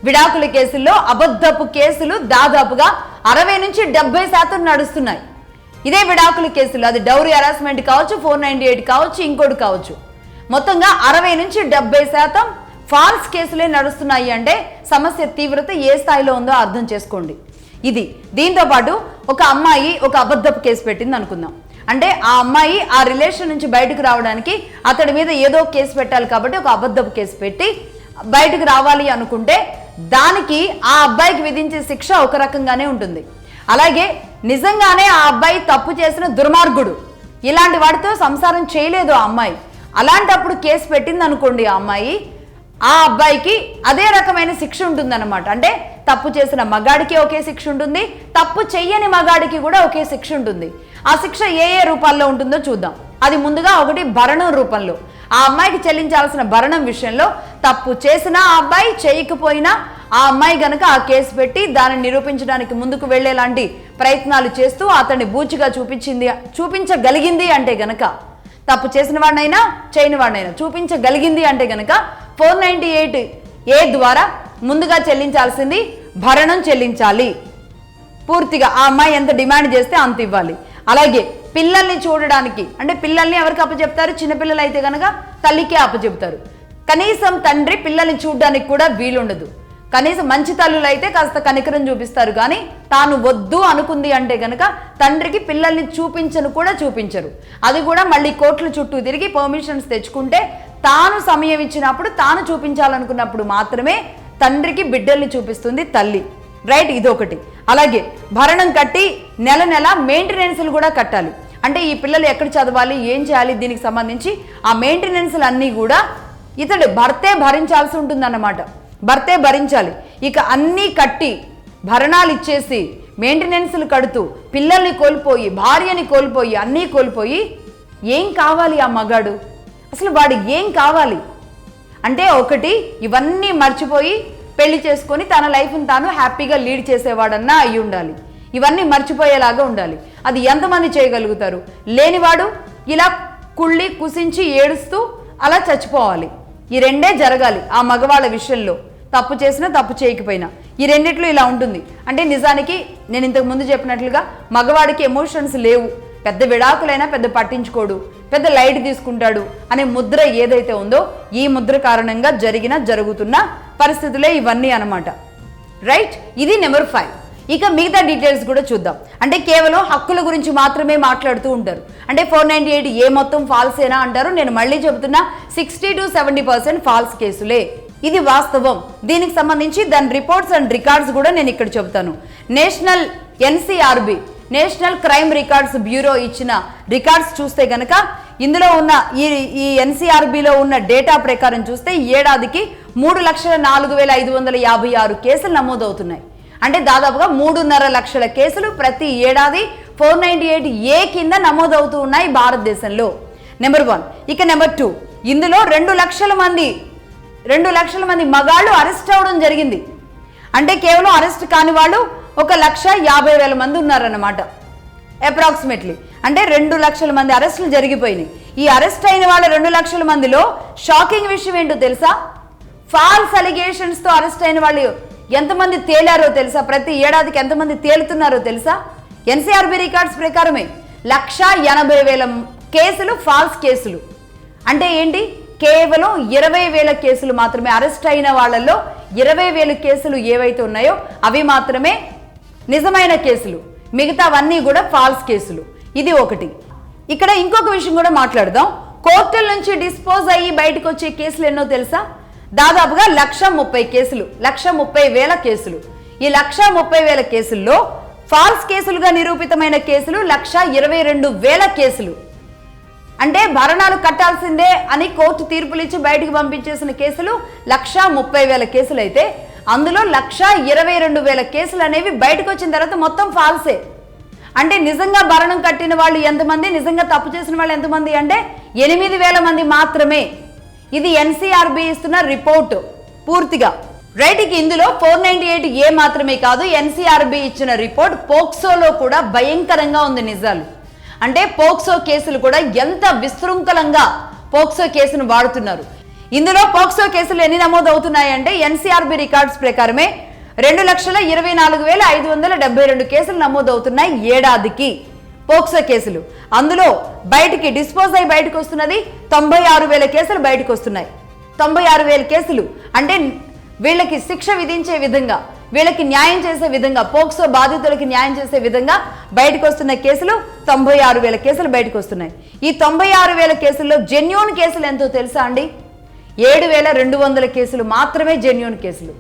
విడాకుల కేసుల్లో అబద్ధపు కేసులు దాదాపుగా 60 నుంచి 70% నడుస్తున్నాయి. ఇదే విడాకుల కేసులు, అది డౌరీ హెరాస్మెంట్ కావచ్చు, 498 కావచ్చు, ఇంకోటి కావచ్చు, మొత్తంగా 60 నుంచి 70% ఫాల్స్ కేసులే నడుస్తున్నాయి. అంటే సమస్య తీవ్రత ఏ స్థాయిలో ఉందో అర్థం చేసుకోండి. దీంతో పాటు ఒక అమ్మాయి ఒక అబద్ధపు కేసు పెట్టింది అనుకుందాం. అంటే ఆ అమ్మాయి ఆ రిలేషన్ నుంచి బయటకు రావడానికి అతడి మీద ఏదో కేసు పెట్టాలి కాబట్టి ఒక అబద్ధపు కేసు పెట్టి బయటకు రావాలి అనుకుంటే దానికి ఆ అబ్బాయికి విధించే శిక్ష ఒక రకంగానే ఉంటుంది. అలాగే నిజంగానే ఆ అబ్బాయి తప్పు చేసిన దుర్మార్గుడు, ఇలాంటి వాడితో సంసారం చేయలేదు ఆ అమ్మాయి, అలాంటప్పుడు కేసు పెట్టింది అనుకోండి ఆ అమ్మాయి, ఆ అబ్బాయికి అదే రకమైన శిక్ష ఉంటుందన్నమాట. అంటే తప్పు చేసిన మగాడికి ఒకే శిక్ష ఉంటుంది, తప్పు చెయ్యని మగాడికి కూడా ఒకే శిక్ష ఉంటుంది. ఆ శిక్ష ఏ రూపాల్లో ఉంటుందో చూద్దాం. అది ముందుగా ఒకటి భరణం రూపంలో. ఆ అమ్మాయికి చెల్లించాల్సిన భరణం విషయంలో తప్పు చేసినా ఆ అబ్బాయి, చేయకపోయినా ఆ అమ్మాయి గనక ఆ కేసు పెట్టి దానిని నిరూపించడానికి ముందుకు వెళ్లేలాంటి ప్రయత్నాలు చేస్తూ అతన్ని బూచిగా చూపించగలిగింది అంటే గనక, తప్పు చేసిన వాడినైనా చేయని వాడినైనా చూపించగలిగింది అంటే గనక 498A ద్వారా ముందుగా చెల్లించాల్సింది భరణం చెల్లించాలి. పూర్తిగా ఆ అమ్మాయి ఎంత డిమాండ్ చేస్తే అంత ఇవ్వాలి. అలాగే పిల్లల్ని చూడడానికి, అంటే పిల్లల్ని ఎవరికి అప్పచెప్తారు? చిన్నపిల్లలు అయితే కనుక తల్లికే అప్పచెప్తారు. కనీసం తండ్రి పిల్లల్ని చూడడానికి కూడా వీలుండదు. కనీసం మంచి తల్లులు అయితే కాస్త కనికరం చూపిస్తారు, కానీ తాను వద్దు అనుకుంది అంటే గనక తండ్రికి పిల్లల్ని చూపించరు. అది కూడా మళ్ళీ కోర్టుల చుట్టూ తిరిగి పర్మిషన్స్ తెచ్చుకుంటే తాను సమయం ఇచ్చినప్పుడు, తాను చూపించాలనుకున్నప్పుడు మాత్రమే తండ్రికి బిడ్డల్ని చూపిస్తుంది తల్లి. రైట్, ఇదొకటి. అలాగే భరణం కట్టి నెల మెయింటెనెన్స్లు కూడా కట్టాలి. అంటే ఈ పిల్లలు ఎక్కడ చదవాలి, ఏం చేయాలి, దీనికి సంబంధించి ఆ మెయింటెనెన్స్లు అన్నీ కూడా ఇతడు భర్తే భరించాల్సి ఉంటుందన్నమాట. భర్తే భరించాలి. ఇక అన్నీ కట్టి భరణాలు ఇచ్చేసి మెయింటెనెన్స్లు కడుతూ పిల్లల్ని కోల్పోయి, భార్యని కోల్పోయి, అన్నీ కోల్పోయి ఏం కావాలి ఆ మగాడు? అసలు వాడు ఏం కావాలి అంటే, ఒకటి ఇవన్నీ మర్చిపోయి పెళ్లి చేసుకొని తన లైఫ్ని తాను హ్యాపీగా లీడ్ చేసేవాడన్నా అయి ఉండాలి. ఇవన్నీ మర్చిపోయేలాగా ఉండాలి. అది ఎంతమంది చేయగలుగుతారు? లేనివాడు ఇలా కుళ్ళి కుసించి ఏడుస్తూ అలా చచ్చిపోవాలి. ఈ రెండే జరగాలి ఆ మగవాళ్ళ విషయంలో. తప్పు చేసినా తప్పు చేయకపోయినా ఈ రెండిట్లో ఇలా ఉంటుంది. అంటే నిజానికి నేను ఇంతకు ముందు చెప్పినట్లుగా మగవాడికి ఎమోషన్స్ లేవు, పెద్ద విడాకులైనా పెద్ద పట్టించుకోడు, పెద్ద లైట్ తీసుకుంటాడు అనే ముద్ర ఏదైతే ఉందో ఈ ముద్ర కారణంగా జరుగుతున్న పరిస్థితులే ఇవన్నీ అన్నమాట. రైట్, ఇది నెంబర్ 5. ఇక మిగతా డీటెయిల్స్ కూడా చూద్దాం. అంటే కేవలం హక్కుల గురించి మాత్రమే మాట్లాడుతూ ఉంటారు. అంటే 498 మొత్తం ఫాల్సేనా అంటారు. నేను మళ్ళీ చెబుతున్నా, 60 to 70% ఫాల్స్ కేసులే. ఇది వాస్తవం. దీనికి సంబంధించి దాని రిపోర్ట్స్ అండ్ రికార్డ్స్ కూడా నేను ఇక్కడ చెబుతాను. NCRB national crime records bureau ఇచ్చిన రికార్డ్స్ చూస్తే గనక ఇందులో ఉన్న ఈ NCRBలో ఉన్న డేటా ప్రకారం చూస్తే ఏడాదికి 3,04,556 కేసులు నమోదవుతున్నాయి. అంటే దాదాపుగా 3.5 లక్షల కేసులు ప్రతి ఏడాది 498 కింద నమోదవుతూ ఉన్నాయి భారతదేశంలో. నెంబర్ 1. ఇక నెంబర్ 2, ఇందులో 2 లక్షల మంది మగాళ్ళు అరెస్ట్ అవడం జరిగింది. అంటే కేవలం అరెస్ట్ కాని వాళ్ళు 1,50,000 మంది ఉన్నారన్నమాట అప్రాక్సిమేట్లీ. అంటే 2 లక్షల మంది అరెస్టులు జరిగిపోయినాయి. ఈ అరెస్ట్ అయిన వాళ్ళ 2 లక్షల మందిలో షాకింగ్ విషయం ఏంటో తెలుసా? ఫాల్స్ అలిగేషన్స్తో అరెస్ట్ అయిన వాళ్ళు ఎంతమంది తేలారో తెలుసా? ప్రతి ఏడాదికి ఎంతమంది తేలుతున్నారో తెలుసా? NCRB రికార్డ్స్ ప్రకారమే 1,80,000 కేసులు ఫాల్స్ కేసులు. అంటే ఏంటి? కేవలం 20,000 కేసులు మాత్రమే. అరెస్ట్ అయిన వాళ్ళల్లో 20,000 కేసులు ఏవైతే ఉన్నాయో అవి మాత్రమే నిజమైన కేసులు, మిగతావన్నీ కూడా ఫాల్స్ కేసులు. ఇది ఒకటి. ఇక్కడ ఇంకొక విషయం కూడా మాట్లాడదాం. కోర్టుల నుంచి డిస్పోజ్ అయ్యి బయటకు వచ్చే కేసులు ఎన్నో తెలుసా? దాదాపుగా 1,30,000 కేసులు, 1,30,000 కేసులు. ఈ 1,30,000 కేసుల్లో ఫాల్స్ కేసులుగా నిరూపితమైన కేసులు 1,22,000 కేసులు. అంటే భరణాలు కట్టాల్సిందే అని కోర్టు తీర్పులు ఇచ్చి బయటకు పంపించేసిన కేసులు 1,30,000 కేసులు అయితే అందులో 1,22,000 కేసులు అనేవి బయటకు వచ్చిన తర్వాత మొత్తం ఫాల్సే. అంటే నిజంగా భరణం కట్టిన వాళ్ళు ఎంతమంది, నిజంగా తప్పు చేసిన వాళ్ళు ఎంతమంది అంటే 8,000 మంది మాత్రమే. ఇది NCRB ఇస్తున్న రిపోర్టు పూర్తిగా. రైట్, ఇందులో 498 మాత్రమే కాదు, NCRB ఇచ్చిన రిపోర్ట్ పోక్సోలో కూడా భయంకరంగా ఉంది నిజాలు. అంటే పోక్సో కేసులు కూడా ఎంత విశృంఖలంగా పోక్సో కేసును వాడుతున్నారు. ఇందులో పోక్సో కేసులు ఎన్ని నమోదవుతున్నాయంటే NCRB రికార్డ్స్ ప్రకారమే 2,24,572 కేసులు నమోదవుతున్నాయి ఏడాదికి పోక్సో కేసులు. అందులో బయటికి డిస్పోజ్ అయి బయటకు వస్తున్నది 96,000 కేసులు బయటకు వస్తున్నాయి. 96,000 కేసులు అంటే వీళ్ళకి శిక్ష విధించే విధంగా, వీళ్ళకి న్యాయం చేసే విధంగా, పోక్సో బాధితులకి న్యాయం చేసే విధంగా బయటకు వస్తున్న కేసులు 96,000 కేసులు బయటకు వస్తున్నాయి. ఈ 96,000 కేసుల్లో జెన్యూన్ కేసులు ఎంతో తెలుసా అండి? 7,200 కేసులు మాత్రమే జెన్యూన్ కేసులు,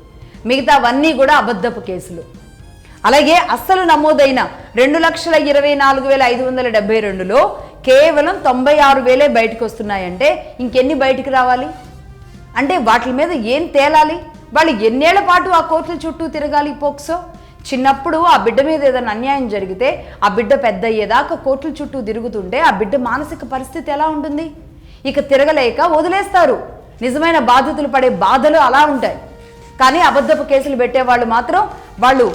మిగతావన్నీ కూడా అబద్ధపు కేసులు. అలాగే అస్సలు నమోదైన 2,24,572లో కేవలం 96,000 బయటకు వస్తున్నాయంటే ఇంకెన్ని బయటికి రావాలి? అంటే వాటి మీద ఏం తేలాలి? వాళ్ళు ఎన్నేళ్ల పాటు ఆ కోర్టుల చుట్టూ తిరగాలి? పోక్సో చిన్నప్పుడు ఆ బిడ్డ మీద ఏదైనా అన్యాయం జరిగితే ఆ బిడ్డ పెద్ద అయ్యేదాకా కోర్టుల చుట్టూ తిరుగుతుంటే ఆ బిడ్డ మానసిక పరిస్థితి ఎలా ఉంటుంది? ఇక తిరగలేక వదిలేస్తారు. నిజమైన బాధితులు పడే బాధలు అలా ఉంటాయి. కానీ అబద్ధపు కేసులు పెట్టేవాళ్ళు మాత్రం వాళ్ళు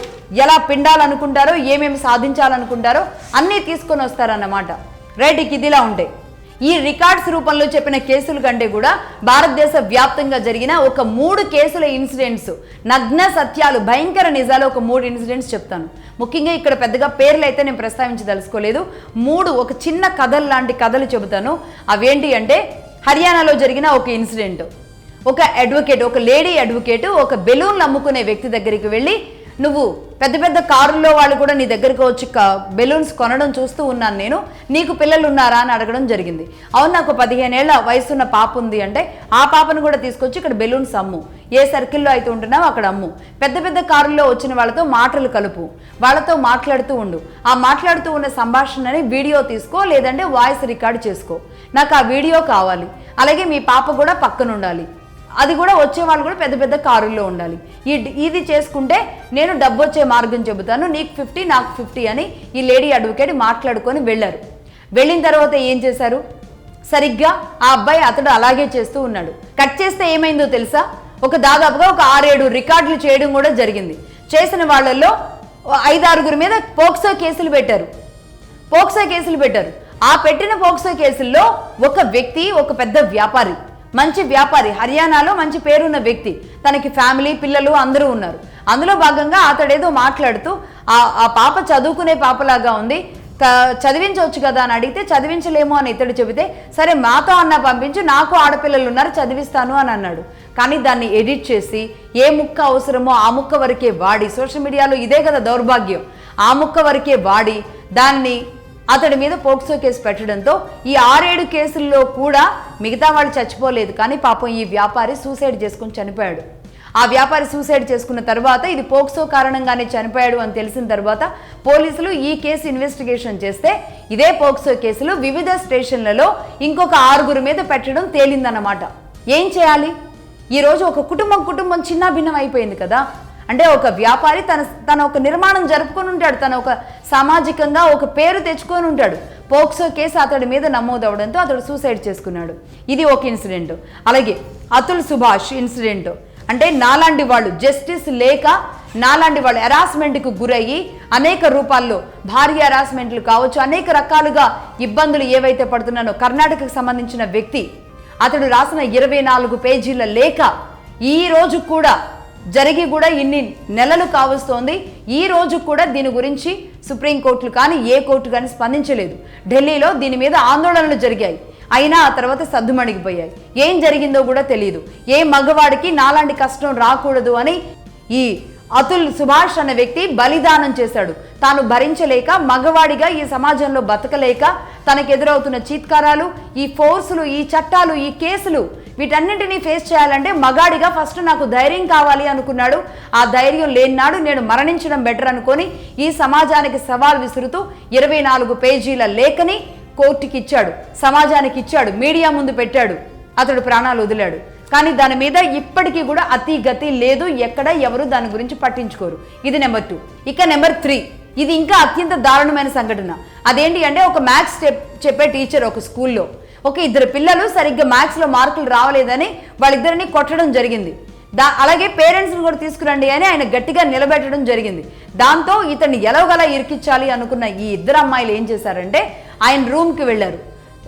ఎలా పిండాలనుకుంటారో, ఏమేమి సాధించాలనుకుంటారో అన్నీ తీసుకొని వస్తారన్నమాట. రైట్, ఇదిలా ఉంటాయి. ఈ రికార్డ్స్ రూపంలో చెప్పిన కేసుల కంటే కూడా భారతదేశ వ్యాప్తంగా జరిగిన ఒక 3 కేసుల ఇన్సిడెంట్స్, నగ్న సత్యాలు, భయంకర నిజాలు ఒక 3 ఇన్సిడెంట్స్ చెప్తాను. ముఖ్యంగా ఇక్కడ పెద్దగా పేర్లు అయితే నేను ప్రస్తావించదలుచుకోలేదు. 3 ఒక చిన్న కథలు లాంటి కథలు చెబుతాను. అవేంటి అంటే హర్యానాలో జరిగిన ఒక ఇన్సిడెంట్. ఒక అడ్వకేట్, ఒక లేడీ అడ్వకేట్ ఒక బెలూన్లు అమ్ముకునే వ్యక్తి దగ్గరికి వెళ్ళి, నువ్వు పెద్ద పెద్ద కారుల్లో వాళ్ళు కూడా నీ దగ్గరకు వచ్చి బెలూన్స్ కొనడం చూస్తూ ఉన్నాను నేను, నీకు పిల్లలు ఉన్నారా అని అడగడం జరిగింది. అవును, నాకు 15 ఏళ్ల వయసున్న పాప ఉంది అంటే ఆ పాపను కూడా తీసుకొచ్చి ఇక్కడ బెలూన్స్ అమ్ము, ఏ సర్కిల్లో అయితే ఉంటున్నావు అక్కడ అమ్ము, పెద్ద పెద్ద కారుల్లో వచ్చిన వాళ్ళతో మాటలు కలుపు, వాళ్ళతో మాట్లాడుతూ ఉండు, ఆ మాట్లాడుతూ ఉన్న సంభాషణని వీడియో తీసుకో లేదంటే వాయిస్ రికార్డ్ చేసుకో, నాకు ఆ వీడియో కావాలి. అలాగే మీ పాప కూడా పక్కన ఉండాలి, అది కూడా వచ్చే వాళ్ళు కూడా పెద్ద పెద్ద కారుల్లో ఉండాలి. ఇది చేసుకుంటే నేను డబ్బు వచ్చే మార్గం చెబుతాను, నీకు 50 నాకు 50 అని ఈ లేడీ అడ్వకేట్ మాట్లాడుకొని వెళ్ళారు. వెళ్ళిన తర్వాత ఏం చేశారు? సరిగ్గా ఆ అబ్బాయి అతడు అలాగే చేస్తూ ఉన్నాడు. కట్ చేస్తే ఏమైందో తెలుసా? దాదాపుగా ఒక 6-7 రికార్డులు చేయడం కూడా జరిగింది. చేసిన వాళ్ళల్లో 5-6 మీద పోక్సో కేసులు పెట్టారు. ఆ పెట్టిన పోక్సో కేసుల్లో ఒక వ్యక్తి, ఒక పెద్ద వ్యాపారి, మంచి వ్యాపారి, హర్యానాలో మంచి పేరున్న వ్యక్తి, తనకి ఫ్యామిలీ, పిల్లలు అందరూ ఉన్నారు. అందులో భాగంగా అతడేదో మాట్లాడుతూ ఆ పాప చదువుకునే పాపలాగా ఉంది, చదివించవచ్చు కదా అని అడిగితే చదివించలేము అని ఇతడు చెబితే సరే మాతో అన్న పంపించు, నాకు ఆడపిల్లలు ఉన్నారు చదివిస్తాను అని అన్నాడు. కానీ దాన్ని ఎడిట్ చేసి ఏ ముక్క అవసరమో ఆ ముక్క వరకే వాడి, సోషల్ మీడియాలో ఇదే కదా దౌర్భాగ్యం, ఆ ముక్క వరకే వాడి దాన్ని అతడి మీద పోక్సో కేసు పెట్టడంతో ఈ 6-7 కేసుల్లో కూడా మిగతా వాళ్ళు చచ్చిపోలేదు. కానీ పాపం ఈ వ్యాపారి సూసైడ్ చేసుకుని చనిపోయాడు. ఆ వ్యాపారి సూసైడ్ చేసుకున్న తర్వాత ఇది పోక్సో కారణంగానే చనిపోయాడు అని తెలిసిన తర్వాత పోలీసులు ఈ కేసు ఇన్వెస్టిగేషన్ చేస్తే ఇదే పోక్సో కేసులు వివిధ స్టేషన్లలో ఇంకొక 6 మీద పెట్టడం తేలిందన్నమాట. ఏం చేయాలి? ఈరోజు ఒక కుటుంబం చిన్న భిన్నం అయిపోయింది కదా. అంటే ఒక వ్యాపారి తన ఒక నిర్మాణం జరుపుకొని ఉంటాడు, తన ఒక సామాజికంగా ఒక పేరు తెచ్చుకొని ఉంటాడు. పోక్సో కేసు అతడి మీద నమోదవడంతో అతడు సూసైడ్ చేసుకున్నాడు. ఇది ఒక ఇన్సిడెంట్. అలాగే అతుల్ సుభాష్ ఇన్సిడెంట్. అంటే నాలాంటి వాళ్ళు జస్టిస్ లేక నాలాంటి వాళ్ళు హెరాస్మెంట్కు గురయ్యి అనేక రూపాల్లో భారీ హెరాస్మెంట్లు కావచ్చు, అనేక రకాలుగా ఇబ్బందులు ఏవైతే పడుతున్నానో కర్ణాటకకు సంబంధించిన వ్యక్తి అతడు రాసిన 24 పేజీల లేఖ ఈ రోజు కూడా జరిగి కూడా ఇన్ని నెలలు కావస్తోంది. ఈ రోజు కూడా దీని గురించి సుప్రీంకోర్టులు కానీ ఏ కోర్టు కానీ స్పందించలేదు. ఢిల్లీలో దీని మీద ఆందోళనలు జరిగాయి, అయినా ఆ తర్వాత సద్దుమణిగిపోయాయి. ఏం జరిగిందో కూడా తెలియదు. ఏ మగవాడికి నాలాంటి కష్టం రాకూడదు అని ఈ అతుల్ సుభాష్ అనే వ్యక్తి బలిదానం చేశాడు. తాను భరించలేక మగవాడిగా ఈ సమాజంలో బతకలేక తనకు ఎదురవుతున్న చీత్కారాలు, ఈ ఫోర్సులు, ఈ చట్టాలు, ఈ కేసులు వీటన్నింటినీ ఫేస్ చేయాలంటే మగాడిగా ఫస్ట్ నాకు ధైర్యం కావాలి అనుకున్నాడు. ఆ ధైర్యం లేనినాడు నేను మరణించడం బెటర్ అనుకొని ఈ సమాజానికి సవాల్ విసురుతూ 24 పేజీల లేఖని కోర్టుకి ఇచ్చాడు, సమాజానికి ఇచ్చాడు, మీడియా ముందు పెట్టాడు. అతడు ప్రాణాలు వదిలాడు. కానీ దాని మీద ఇప్పటికీ కూడా అతి గతి లేదు, ఎక్కడ ఎవరు దాని గురించి పట్టించుకోరు. ఇది నెంబర్ 2. ఇక నెంబర్ 3, ఇది ఇంకా అత్యంత దారుణమైన సంఘటన. అదేంటి అంటే ఒక మ్యాథ్స్ చెప్పే టీచర్ ఒక స్కూల్లో ఒక 2 పిల్లలు సరిగ్గా మ్యాథ్స్లో మార్కులు రావలేదని వాళ్ళిద్దరిని కొట్టడం జరిగింది. అలాగే పేరెంట్స్ని కూడా తీసుకురండి అని ఆయన గట్టిగా నిలబెట్టడం జరిగింది. దాంతో ఇతన్ని ఎలాగలా ఇరికించాలి అనుకున్న ఈ 2 అమ్మాయిలు ఏం చేశారంటే ఆయన రూమ్కి వెళ్ళారు.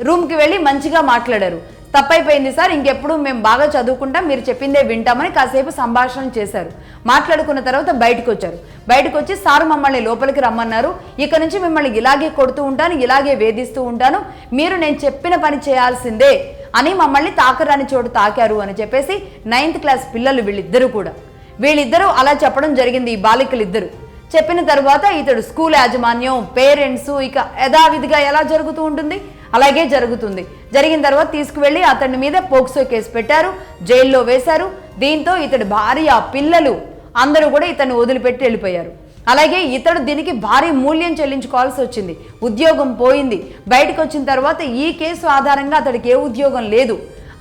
రూమ్కి వెళ్ళి మంచిగా మాట్లాడారు. తప్పైపోయింది సార్, ఇంకెప్పుడు మేము బాగా చదువుకుంటాం, మీరు చెప్పిందే వింటామని కాసేపు సంభాషణ చేశారు. మాట్లాడుకున్న తర్వాత బయటకు వచ్చారు. బయటకు వచ్చి సార్ మమ్మల్ని లోపలికి రమ్మన్నారు, ఇక నుంచి మిమ్మల్ని ఇలాగే కొడుతూ ఉంటాను, ఇలాగే వేధిస్తూ ఉంటాను, మీరు నేను చెప్పిన పని చేయాల్సిందే అని మమ్మల్ని తాకరాని చోటు తాకారు అని చెప్పేసి 9th క్లాస్ పిల్లలు వీళ్ళిద్దరూ అలా చెప్పడం జరిగింది. ఈ బాలికలు ఇద్దరు చెప్పిన తర్వాత ఇతడు స్కూల్ యాజమాన్యం, పేరెంట్స్ ఇక యథావిధిగా ఎలా జరుగుతూ ఉంటుంది అలాగే జరుగుతుంది. జరిగిన తర్వాత తీసుకువెళ్ళి అతని మీద పోక్సో కేసు పెట్టారు, జైల్లో వేశారు. దీంతో ఇతడి భార్య, పిల్లలు అందరూ కూడా ఇతన్ని వదిలిపెట్టి వెళ్ళిపోయారు. అలాగే ఇతడు దీనికి భారీ మూల్యం చెల్లించుకోవాల్సి వచ్చింది. ఉద్యోగం పోయింది. బయటకు వచ్చిన తర్వాత ఈ కేసు ఆధారంగా అతడికి ఏ ఉద్యోగం లేదు.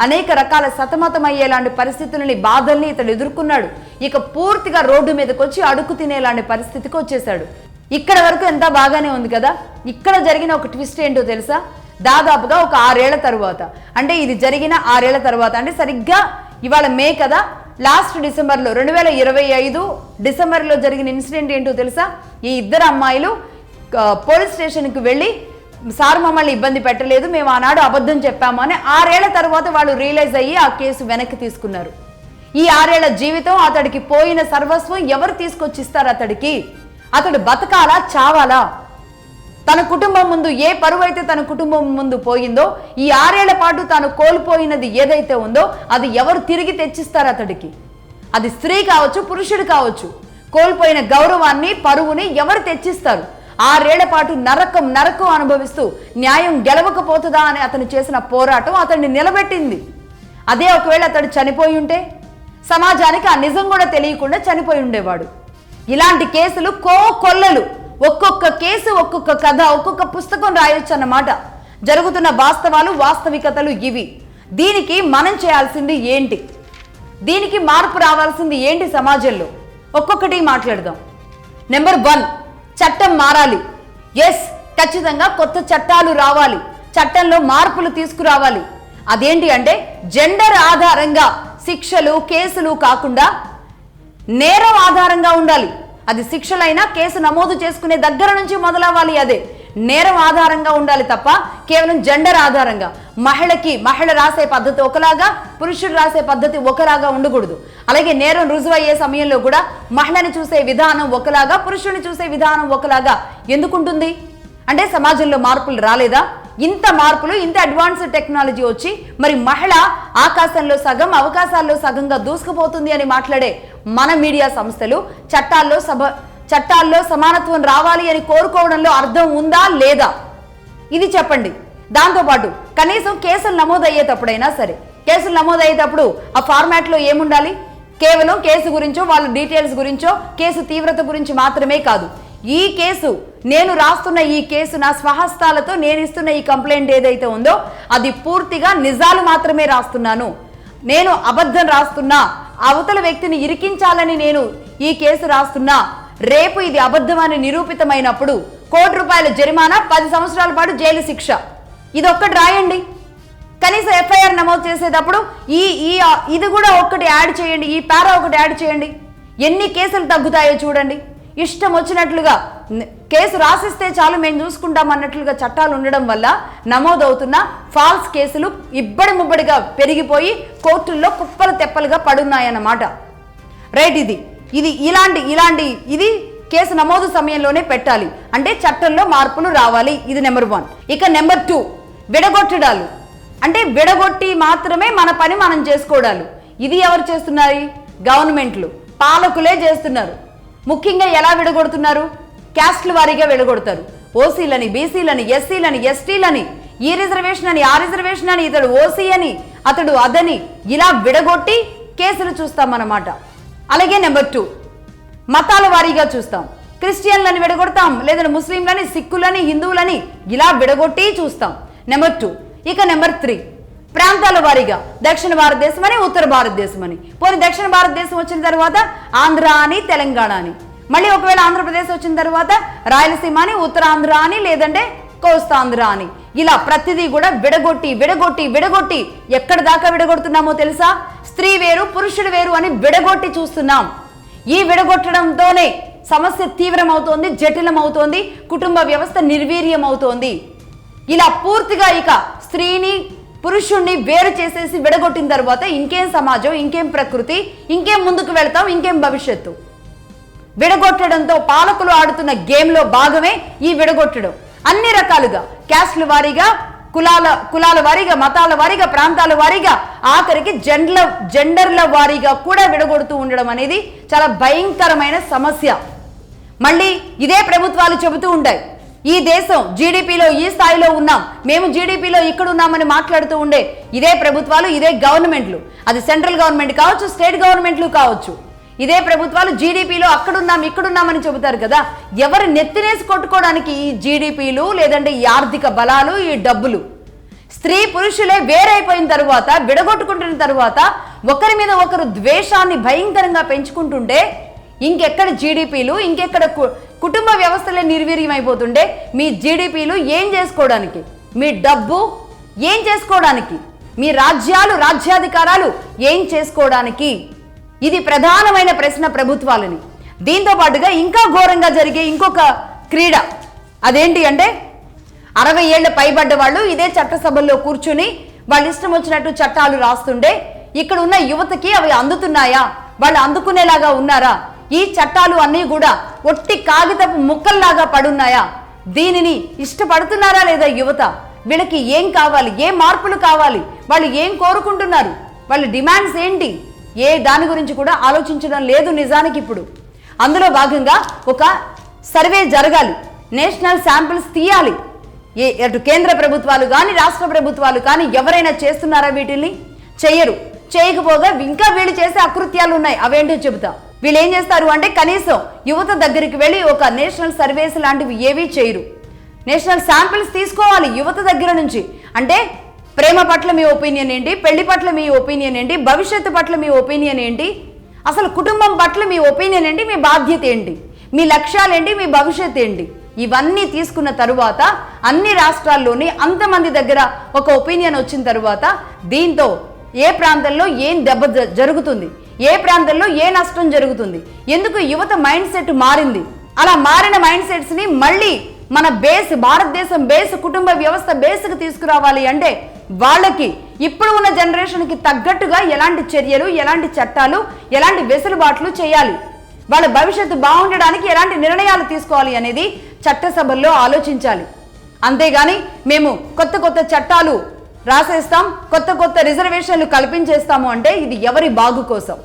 అనేక రకాల సతమతమయ్యేలాంటి పరిస్థితులని, బాధల్ని ఇతడు ఎదుర్కొన్నాడు. ఇక పూర్తిగా రోడ్డు మీదకి వచ్చి అడుగు తినేలాంటి పరిస్థితికి వచ్చేసాడు. ఇక్కడ వరకు ఎంత బాగానే ఉంది కదా. ఇక్కడ జరిగిన ఒక ట్విస్ట్ ఏంటో తెలుసా? దాదాపుగా ఒక 6 ఏళ్ల తర్వాత, అంటే ఇది జరిగిన 6 ఏళ్ల తర్వాత, అంటే సరిగ్గా ఇవాళ మే కదా, లాస్ట్ డిసెంబర్లో 2025 డిసెంబర్లో జరిగిన ఇన్సిడెంట్ ఏంటో తెలుసా? ఈ 2 అమ్మాయిలు పోలీస్ స్టేషన్కి వెళ్ళి సార్ మమ్మల్ని ఇబ్బంది పెట్టలేదు, మేము ఆనాడు అబద్ధం చెప్పాము అని 6 ఏళ్ల తర్వాత వాళ్ళు రియలైజ్ అయ్యి ఆ కేసు వెనక్కి తీసుకున్నారు. ఈ 6 ఏళ్ల జీవితం, అతడికి పోయిన సర్వస్వం ఎవరు తీసుకొచ్చిస్తారు అతడికి? అతడు బతకాలా చావాలా? తన కుటుంబం ముందు ఏ పరువు అయితే తన కుటుంబం ముందు పోయిందో, ఈ 6 ఏళ్ల పాటు తాను కోల్పోయినది ఏదైతే ఉందో అది ఎవరు తిరిగి తెచ్చిస్తారు అతడికి? అది స్త్రీ కావచ్చు, పురుషుడు కావచ్చు. కోల్పోయిన గౌరవాన్ని, పరువుని ఎవరు తెచ్చిస్తారు? 6 ఏళ్ల పాటు నరకం అనుభవిస్తూ న్యాయం గెలవకపోతుందా అని అతను చేసిన పోరాటం అతన్ని నిలబెట్టింది. అదే ఒకవేళ అతడు చనిపోయి ఉంటే సమాజానికి ఆ నిజం కూడా తెలియకుండా చనిపోయి ఉండేవాడు. ఇలాంటి కేసులు కొల్లలు, ఒక్కొక్క కేసు, ఒక్కొక్క కథ, ఒక్కొక్క పుస్తకం రాయొచ్చు అన్నమాట. జరుగుతున్న వాస్తవాలు, వాస్తవికతలు ఇవి. దీనికి మనం చేయాల్సింది ఏంటి? దీనికి మార్పు రావాల్సింది ఏంటి సమాజంలో? ఒక్కొక్కటి మాట్లాడదాం. నెంబర్ 1, చట్టం మారాలి. ఎస్, ఖచ్చితంగా కొత్త చట్టాలు రావాలి, చట్టంలో మార్పులు తీసుకురావాలి. అదేంటి అంటే జెండర్ ఆధారంగా శిక్షలు, కేసులు కాకుండా నేరం ఆధారంగా ఉండాలి. అది శిక్షలైనా కేసు నమోదు చేసుకునే దగ్గర నుంచి మొదలవ్వాలి. అదే నేరం ఆధారంగా ఉండాలి తప్ప కేవలం జెండర్ ఆధారంగా. మహిళ రాసే పద్ధతి ఒకలాగా, పురుషుడు రాసే పద్ధతి ఒకలాగా ఉండకూడదు. అలాగే నేరం రుజువయ్యే సమయంలో కూడా మహిళని చూసే విధానం ఒకలాగా, పురుషుని చూసే విధానం ఒకలాగా ఎందుకుంటుంది? అంటే సమాజంలో మార్పులు రాలేదా? ఇంత మార్పులు, ఇంత అడ్వాన్స్డ్ టెక్నాలజీ వచ్చి మరి మహిళ ఆకాశంలో సగం అవకాశాల్లో సగంగా దూసుకుపోతుంది అని మాట్లాడే మన మీడియా సంస్థలు చట్టాల్లో సమానత్వం రావాలి అని కోరుకోవడంలో అర్థం ఉందా లేదా? ఇది చెప్పండి. దాంతోపాటు కనీసం కేసులు నమోదయ్యేటప్పుడైనా సరే, కేసులు నమోదయ్యేటప్పుడు ఆ ఫార్మాట్లో ఏముండాలి? కేవలం కేసు గురించో వాళ్ళ డీటెయిల్స్ గురించో, కేసు తీవ్రత గురించి మాత్రమే కాదు, ఈ కేసు, నేను రాస్తున్న ఈ కేసు, నా స్వహస్తాలతో నేను ఇస్తున్న ఈ కంప్లైంట్ ఏదైతే ఉందో అది పూర్తిగా నిజాలు మాత్రమే రాస్తున్నాను, నేను అబద్ధం రాస్తున్నా, అవతల వ్యక్తిని ఇరికించాలని నేను ఈ కేసు రాస్తున్నా, రేపు ఇది అబద్ధమని నిరూపితమైనప్పుడు ₹1,00,00,000 జరిమానా, 10 సంవత్సరాల పాటు జైలు శిక్ష. ఇదొక్కటి రాయండి. కనీసం ఎఫ్ఐఆర్ నమోదు చేసేటప్పుడు ఇది కూడా ఒక్కటి యాడ్ చేయండి, ఈ పారా ఒకటి యాడ్ చేయండి. ఎన్ని కేసులు తగ్గుతాయో చూడండి. ఇష్టం వచ్చినట్లుగా కేసు రాసిస్తే చాలు మేము చూసుకుంటాం అన్నట్లుగా చట్టాలు ఉండడం వల్ల నమోదవుతున్న ఫాల్స్ కేసులు ఇబ్బడి ముబ్బడిగా పెరిగిపోయి కోర్టుల్లో కుప్పలు తెప్పలుగా పడున్నాయన్నమాట. రైట్, ఇది కేసు నమోదు సమయంలోనే పెట్టాలి. అంటే చట్టంలో మార్పులు రావాలి. ఇది నెంబర్ 1. ఇక నెంబర్ 2, విడగొట్టడాలు. అంటే విడగొట్టి మాత్రమే మన పని మనం చేసుకోవడాలు. ఇది ఎవరు చేస్తున్నారు? గవర్నమెంట్లు, పాలకులే చేస్తున్నారు. ముఖ్యంగా ఎలా విడగొడుతున్నారు? క్యాస్ట్ల వారీగా విడగొడతారు. ఓసీలని, బీసీలని, ఎస్సీలని, ఎస్టీలని, ఈ రిజర్వేషన్ అని, ఆ రిజర్వేషన్ అని, ఇతడు ఓసీ అని, అతడు అదని, ఇలా విడగొట్టి కేసులు చూస్తామన్నమాట. అలాగే నెంబర్ 2, మతాల వారీగా చూస్తాం. క్రిస్టియన్లని విడగొడతాం, లేదంటే ముస్లింలని, సిక్కులని, హిందువులని ఇలా విడగొట్టి చూస్తాం. నెంబర్ 2. ఇక నెంబర్ 3, ప్రాంతాల వారీగా దక్షిణ భారతదేశం అని, ఉత్తర భారతదేశం అని. పోనీ దక్షిణ భారతదేశం వచ్చిన తర్వాత ఆంధ్ర అని, తెలంగాణ అని, మళ్ళీ ఒకవేళ ఆంధ్రప్రదేశ్ వచ్చిన తర్వాత రాయలసీమ అని, ఉత్తరాంధ్ర అని, లేదంటే కోస్తాంధ్ర అని, ఇలా ప్రతిదీ కూడా విడగొట్టి ఎక్కడి దాకా విడగొడుతున్నామో తెలుసా? స్త్రీ వేరు, పురుషుడు వేరు అని విడగొట్టి చూస్తున్నాం. ఈ విడగొట్టడంతోనే సమస్య తీవ్రమవుతోంది, జటిలమవుతోంది, కుటుంబ వ్యవస్థ నిర్వీర్యమవుతోంది. ఇలా పూర్తిగా ఇక స్త్రీని పురుషుణ్ణి వేరు చేసేసి విడగొట్టిన తర్వాత ఇంకేం సమాజం, ఇంకేం ప్రకృతి, ఇంకేం ముందుకు వెళ్తాం, ఇంకేం భవిష్యత్తు? విడగొట్టడంతో పాలకులు ఆడుతున్న గేమ్లో భాగమే ఈ విడగొట్టడం. అన్ని రకాలుగా క్యాస్ట్ల వారీగా, కులాల వారీగా, మతాల వారీగా, ప్రాంతాల వారీగా, ఆఖరికి జెండర్ల వారీగా కూడా విడగొడుతూ ఉండడం అనేది చాలా భయంకరమైన సమస్య. మళ్ళీ ఇదే ప్రభుత్వాలు చెబుతూ ఉంటాయి, ఈ దేశం జీడిపిలో ఈ స్థాయిలో ఉన్నాం, మేము జీడిపిలో ఇక్కడ ఉన్నామని మాట్లాడుతూ ఉండే ఇదే ప్రభుత్వాలు, ఇదే గవర్నమెంట్లు, అది సెంట్రల్ గవర్నమెంట్ కావచ్చు, స్టేట్ గవర్నమెంట్లు కావచ్చు, ఇదే ప్రభుత్వాలు జీడిపిలో అక్కడున్నాం ఇక్కడున్నామని చెబుతారు కదా. ఎవరు నెత్తినేసి కొట్టుకోవడానికి ఈ జీడిపిలు, లేదంటే ఈ ఆర్థిక బలాలు, ఈ డబ్బులు? స్త్రీ పురుషులే వేరైపోయిన తరువాత, విడగొట్టుకుంటున్న తరువాత, ఒకరి మీద ఒకరు ద్వేషాన్ని భయంకరంగా పెంచుకుంటుంటే ఇంకెక్కడ జీడిపిలు, ఇంకెక్కడ కుటుంబ వ్యవస్థలే నిర్వీర్యం అయిపోతుంటే మీ జీడిపిలు ఏం చేసుకోవడానికి, మీ డబ్బు ఏం చేసుకోవడానికి, మీ రాజ్యాలు, రాజ్యాధికారాలు ఏం చేసుకోవడానికి? ఇది ప్రధానమైన ప్రశ్న ప్రభుత్వాలని. దీంతో పాటుగా ఇంకా ఘోరంగా జరిగే ఇంకొక క్రీడ అదేంటి అంటే, 60 ఏళ్ల పైబడ్డ వాళ్ళు ఇదే చట్టసభల్లో కూర్చుని వాళ్ళు ఇష్టం వచ్చినట్టు చట్టాలు రాస్తుండే ఇక్కడ ఉన్న యువతకి అవి అందుతున్నాయా, వాళ్ళు అందుకునేలాగా ఉన్నారా? ఈ చట్టాలు అన్నీ కూడా ఒట్టి కాగితపు ముక్కల్లాగా పడున్నాయా? దీనిని ఇష్టపడుతున్నారా లేదా యువత? వీళ్ళకి ఏం కావాలి, ఏ మార్పులు కావాలి, వాళ్ళు ఏం కోరుకుంటున్నారు, వాళ్ళ డిమాండ్స్ ఏంటి, ఏ దాని గురించి కూడా ఆలోచించడం లేదు నిజానికి. ఇప్పుడు అందులో భాగంగా ఒక సర్వే జరగాలి, నేషనల్ శాంపిల్స్ తీయాలి. అటు కేంద్ర ప్రభుత్వాలు కానీ, రాష్ట్ర ప్రభుత్వాలు కానీ ఎవరైనా చేస్తున్నారా? వీటిని చెయ్యరు. చేయకపోగా ఇంకా వీళ్ళు చేసే అకృత్యాలు ఉన్నాయి. అవేంటో చెబుతా. వీళ్ళు ఏం చేస్తారు అంటే, కనీసం యువత దగ్గరికి వెళ్ళి ఒక నేషనల్ సర్వేస్ లాంటివి ఏవీ చేయరు. నేషనల్ శాంపిల్స్ తీసుకోవాలి యువత దగ్గర నుంచి. అంటే ప్రేమ పట్ల మీ ఒపీనియన్ ఏంటి, పెళ్లి పట్ల మీ ఒపీనియన్ ఏంటి, భవిష్యత్తు పట్ల మీ ఒపీనియన్ ఏంటి, అసలు కుటుంబం పట్ల మీ ఒపీనియన్ ఏంటి, మీ బాధ్యత ఏంటి, మీ లక్ష్యాలు ఏంటి, మీ భవిష్యత్తు ఏంటి, ఇవన్నీ తీసుకున్న తరువాత అన్ని రాష్ట్రాల్లోని అంతమంది దగ్గర ఒక ఒపీనియన్ వచ్చిన తరువాత దీంతో ఏ ప్రాంతంలో ఏం దెబ్బ జరుగుతుంది, ఏ ప్రాంతంలో ఏ నష్టం జరుగుతుంది, ఎందుకు యువత మైండ్ సెట్ మారింది, అలా మారిన మైండ్ సెట్స్ ని మళ్ళీ మన బేస్, భారతదేశం బేస్, కుటుంబ వ్యవస్థ బేస్కి తీసుకురావాలి అంటే వాళ్ళకి ఇప్పుడు ఉన్న జనరేషన్కి తగ్గట్టుగా ఎలాంటి చర్యలు, ఎలాంటి చట్టాలు, ఎలాంటి వెసులుబాట్లు చేయాలి, వాళ్ళ భవిష్యత్తు బాగుండడానికి ఎలాంటి నిర్ణయాలు తీసుకోవాలి అనేది చట్టసభల్లో ఆలోచించాలి. అంతేగాని మేము కొత్త కొత్త చట్టాలు రాసేస్తాం, కొత్త కొత్త రిజర్వేషన్లు కల్పించేస్తాము అంటే ఇది ఎవరి బాగు కోసం,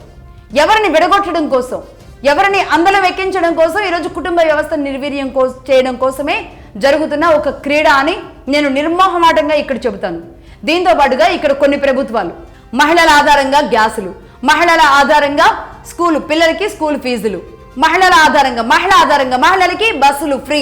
ఎవరిని విడగొట్టడం కోసం, ఎవరిని అందలం ఎక్కించడం కోసం, ఈరోజు కుటుంబ వ్యవస్థను నిర్వీర్యం చేయడం కోసమే జరుగుతున్న ఒక క్రీడ అని నేను నిర్మోహమాటంగా ఇక్కడ చెబుతాను. దీంతో పాటుగా ఇక్కడ కొన్ని ప్రభుత్వాలు మహిళల ఆధారంగా గ్యాసులు, మహిళల ఆధారంగా పిల్లలకి స్కూల్ ఫీజులు, మహిళల ఆధారంగా మహిళలకి బస్సులు ఫ్రీ.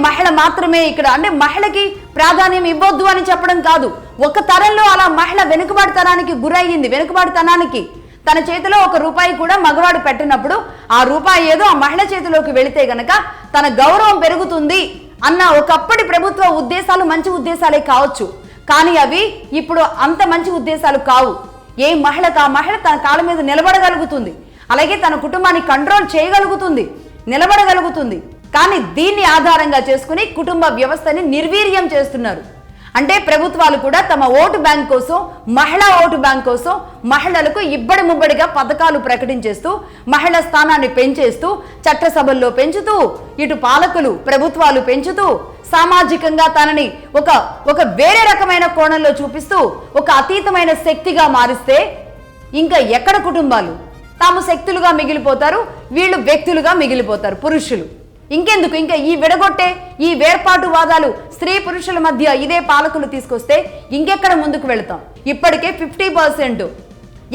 మహిళ మాత్రమే ఇక్కడ అంటే మహిళకి ప్రాధాన్యం ఇవ్వద్దు అని చెప్పడం కాదు. ఒక తరంలో అలా మహిళ వెనుకబాటుతనానికి గురయ్యింది. వెనుకబాటుతనానికి తన చేతిలో ₹1 కూడా మగవాడు పెట్టినప్పుడు ఆ రూపాయి ఏదో ఆ మహిళ చేతిలోకి వెళితే గనక తన గౌరవం పెరుగుతుంది అన్న ఒకప్పటి ప్రభుత్వ ఉద్దేశాలు మంచి ఉద్దేశాలే కావచ్చు, కానీ అవి ఇప్పుడు అంత మంచి ఉద్దేశాలు కావు. మహిళకు ఆ మహిళ తన కాళ్ళ మీద నిలబడగలుగుతుంది, అలాగే తన కుటుంబాన్ని కంట్రోల్ చేయగలుగుతుంది, నిలబడగలుగుతుంది. కానీ దీన్ని ఆధారంగా చేసుకుని కుటుంబ వ్యవస్థని నిర్వీర్యం చేస్తున్నారు. అంటే ప్రభుత్వాలు కూడా తమ ఓటు బ్యాంక్ కోసం, మహిళా ఓటు బ్యాంక్ కోసం మహిళలకు ఇబ్బడి ముబ్బడిగా పథకాలు ప్రకటించేస్తూ, మహిళా స్థానాన్ని పెంచేస్తూ, చట్టసభల్లో పెంచుతూ, ఇటు పాలకులు ప్రభుత్వాలు పెంచుతూ, సామాజికంగా తనని ఒక వేరే రకమైన కోణంలో చూపిస్తూ ఒక అతీతమైన శక్తిగా మారిస్తే ఇంకా ఎక్కడ కుటుంబాలు? తాము శక్తులుగా మిగిలిపోతారు, వీళ్ళు వ్యక్తులుగా మిగిలిపోతారు, పురుషులు. ఇంకెందుకు ఇంకా ఈ విడగొట్టే ఈ వేర్పాటువాదాలు స్త్రీ పురుషుల మధ్య ఇదే పాలకులు తీసుకొస్తే ఇంకెక్కడ ముందుకు వెళతాం? ఇప్పటికే 50%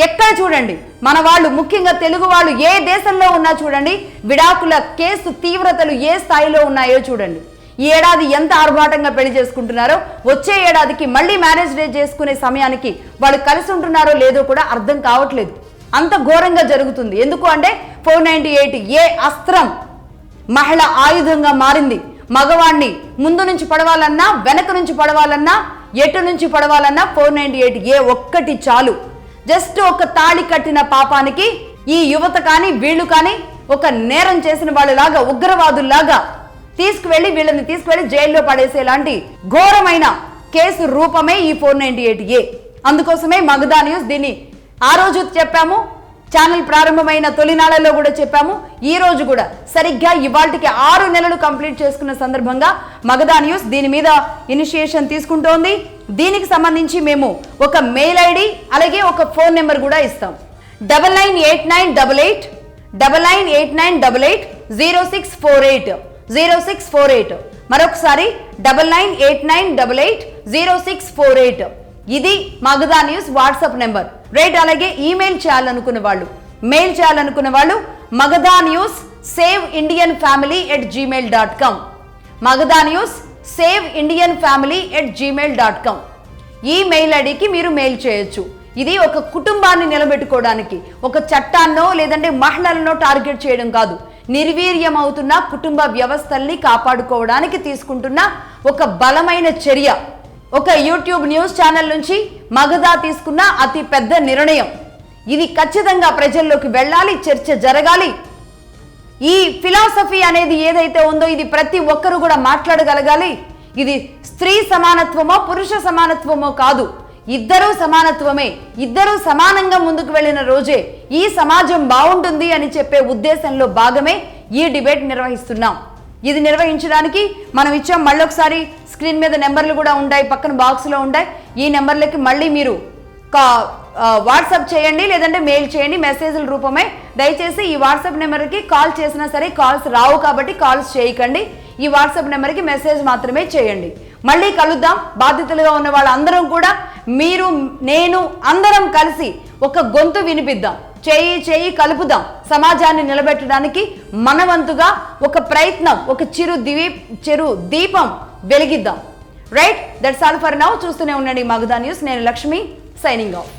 ఎక్కడ చూడండి మన వాళ్ళు, ముఖ్యంగా తెలుగు వాళ్ళు ఏ దేశంలో ఉన్నా చూడండి, విడాకుల కేసు తీవ్రతలు ఏ స్థాయిలో ఉన్నాయో చూడండి. ఈ ఏడాది ఎంత ఆర్భాటంగా పెళ్లి చేసుకుంటున్నారో, వచ్చే ఏడాదికి మళ్ళీ మ్యారేజ్ డే చేసుకునే సమయానికి వాళ్ళు కలిసి ఉంటున్నారో లేదో కూడా అర్థం కావట్లేదు. అంత ఘోరంగా జరుగుతుంది. ఎందుకు అంటే 498 అస్త్రం మహిళ ఆయుధంగా మారింది. మగవాణ్ణి ముందు నుంచి పడవాలన్నా, వెనక నుంచి పడవాలన్నా, ఎటు నుంచి పడవాలన్నా 498 ఒక్కటి చాలు. జస్ట్ ఒక తాళి కట్టిన పాపానికి ఈ యువత కానీ వీళ్ళు కానీ ఒక నేరం చేసిన వాళ్ళలాగా, ఉగ్రవాదుల్లాగా వీళ్ళని తీసుకువెళ్ళి జైల్లో పడేసేలాంటి ఘోరమైన కేసు రూపమే ఈ 498 అందుకోసమే మగధా న్యూస్ దీన్ని ఆ రోజు చెప్పాము, ఛానల్ ప్రారంభమైన తొలినాళ్లలో కూడా చెప్పాము. ఈ రోజు కూడా సరిగ్గా ఇవాళకి 6 నెలలు కంప్లీట్ చేసుకున్న సందర్భంగా మగధా న్యూస్ దీని మీద ఇనిషియేషన్ తీసుకుంటోంది. దీనికి సంబంధించి మేము ఒక మెయిల్ ఐడి అలాగే ఒక ఫోన్ నెంబర్ కూడా ఇస్తాం. 998988 0648 మరొకసారి 998988 ఇది Magadha news WhatsApp number. Right. అలాగే ఈమెయిల్ చేయాలనుకున్న వాళ్ళు Magadha news saveindianfamily@gmail.com Magadha news saveindianfamily@gmail.com ఈ మెయిల్ ఐడికి మీరు మెయిల్ చేయొచ్చు. ఇది ఒక కుటుంబాన్ని నిలబెట్టుకోవడానికి, ఒక చట్టాన్నో లేదంటే మహిళలను టార్గెట్ చేయడం కాదు, నిర్వీర్యం అవుతున్న కుటుంబ వ్యవస్థల్ని కాపాడుకోవడానికి తీసుకుంటున్న ఒక బలమైన చర్య. ఒక యూట్యూబ్ న్యూస్ ఛానల్ నుంచి మగధా తీసుకున్న అతి పెద్ద నిర్ణయం. ఇది ఖచ్చితంగా ప్రజల్లోకి వెళ్ళాలి, చర్చ జరగాలి. ఈ ఫిలాసఫీ అనేది ఏదైతే ఉందో ఇది ప్రతి ఒక్కరు కూడా మాట్లాడగలగాలి. ఇది స్త్రీ సమానత్వమో పురుష సమానత్వమో కాదు, ఇద్దరూ సమానత్వమే. ఇద్దరూ సమానంగా ముందుకు వెళ్ళిన రోజే ఈ సమాజం బాగుంటుంది అని చెప్పే ఉద్దేశంలో భాగమే ఈ డిబేట్ నిర్వహిస్తున్నాం. ఇది నిర్వహించడానికి మనం ఇచ్చాం. మళ్ళొకసారి స్క్రీన్ మీద నెంబర్లు కూడా ఉంటాయి, పక్కన బాక్స్లో ఉంటాయి. ఈ నెంబర్లకి మళ్ళీ మీరు వాట్సాప్ చేయండి, లేదంటే మెయిల్ చేయండి మెసేజ్ల రూపమే. దయచేసి ఈ వాట్సాప్ నెంబర్కి కాల్ చేసినా సరే కాల్స్ రావు కాబట్టి కాల్స్ చేయకండి. ఈ వాట్సాప్ నెంబర్కి మెసేజ్ మాత్రమే చేయండి. మళ్ళీ కలుద్దాం. బాధితులుగా ఉన్న వాళ్ళందరం కూడా, మీరు నేను అందరం కలిసి ఒక గొంతు వినిపిద్దాం, చేయి కలుపుదాం. సమాజాన్ని నిలబెట్టడానికి మన వంతుగా ఒక ప్రయత్నం, ఒక చిరు దీపం వెలిగిద్దాం. Right. That's all for now. చూస్తూనే ఉండండి మగధా న్యూస్. నేను లక్ష్మి, సైనింగ్ ఆఫ్.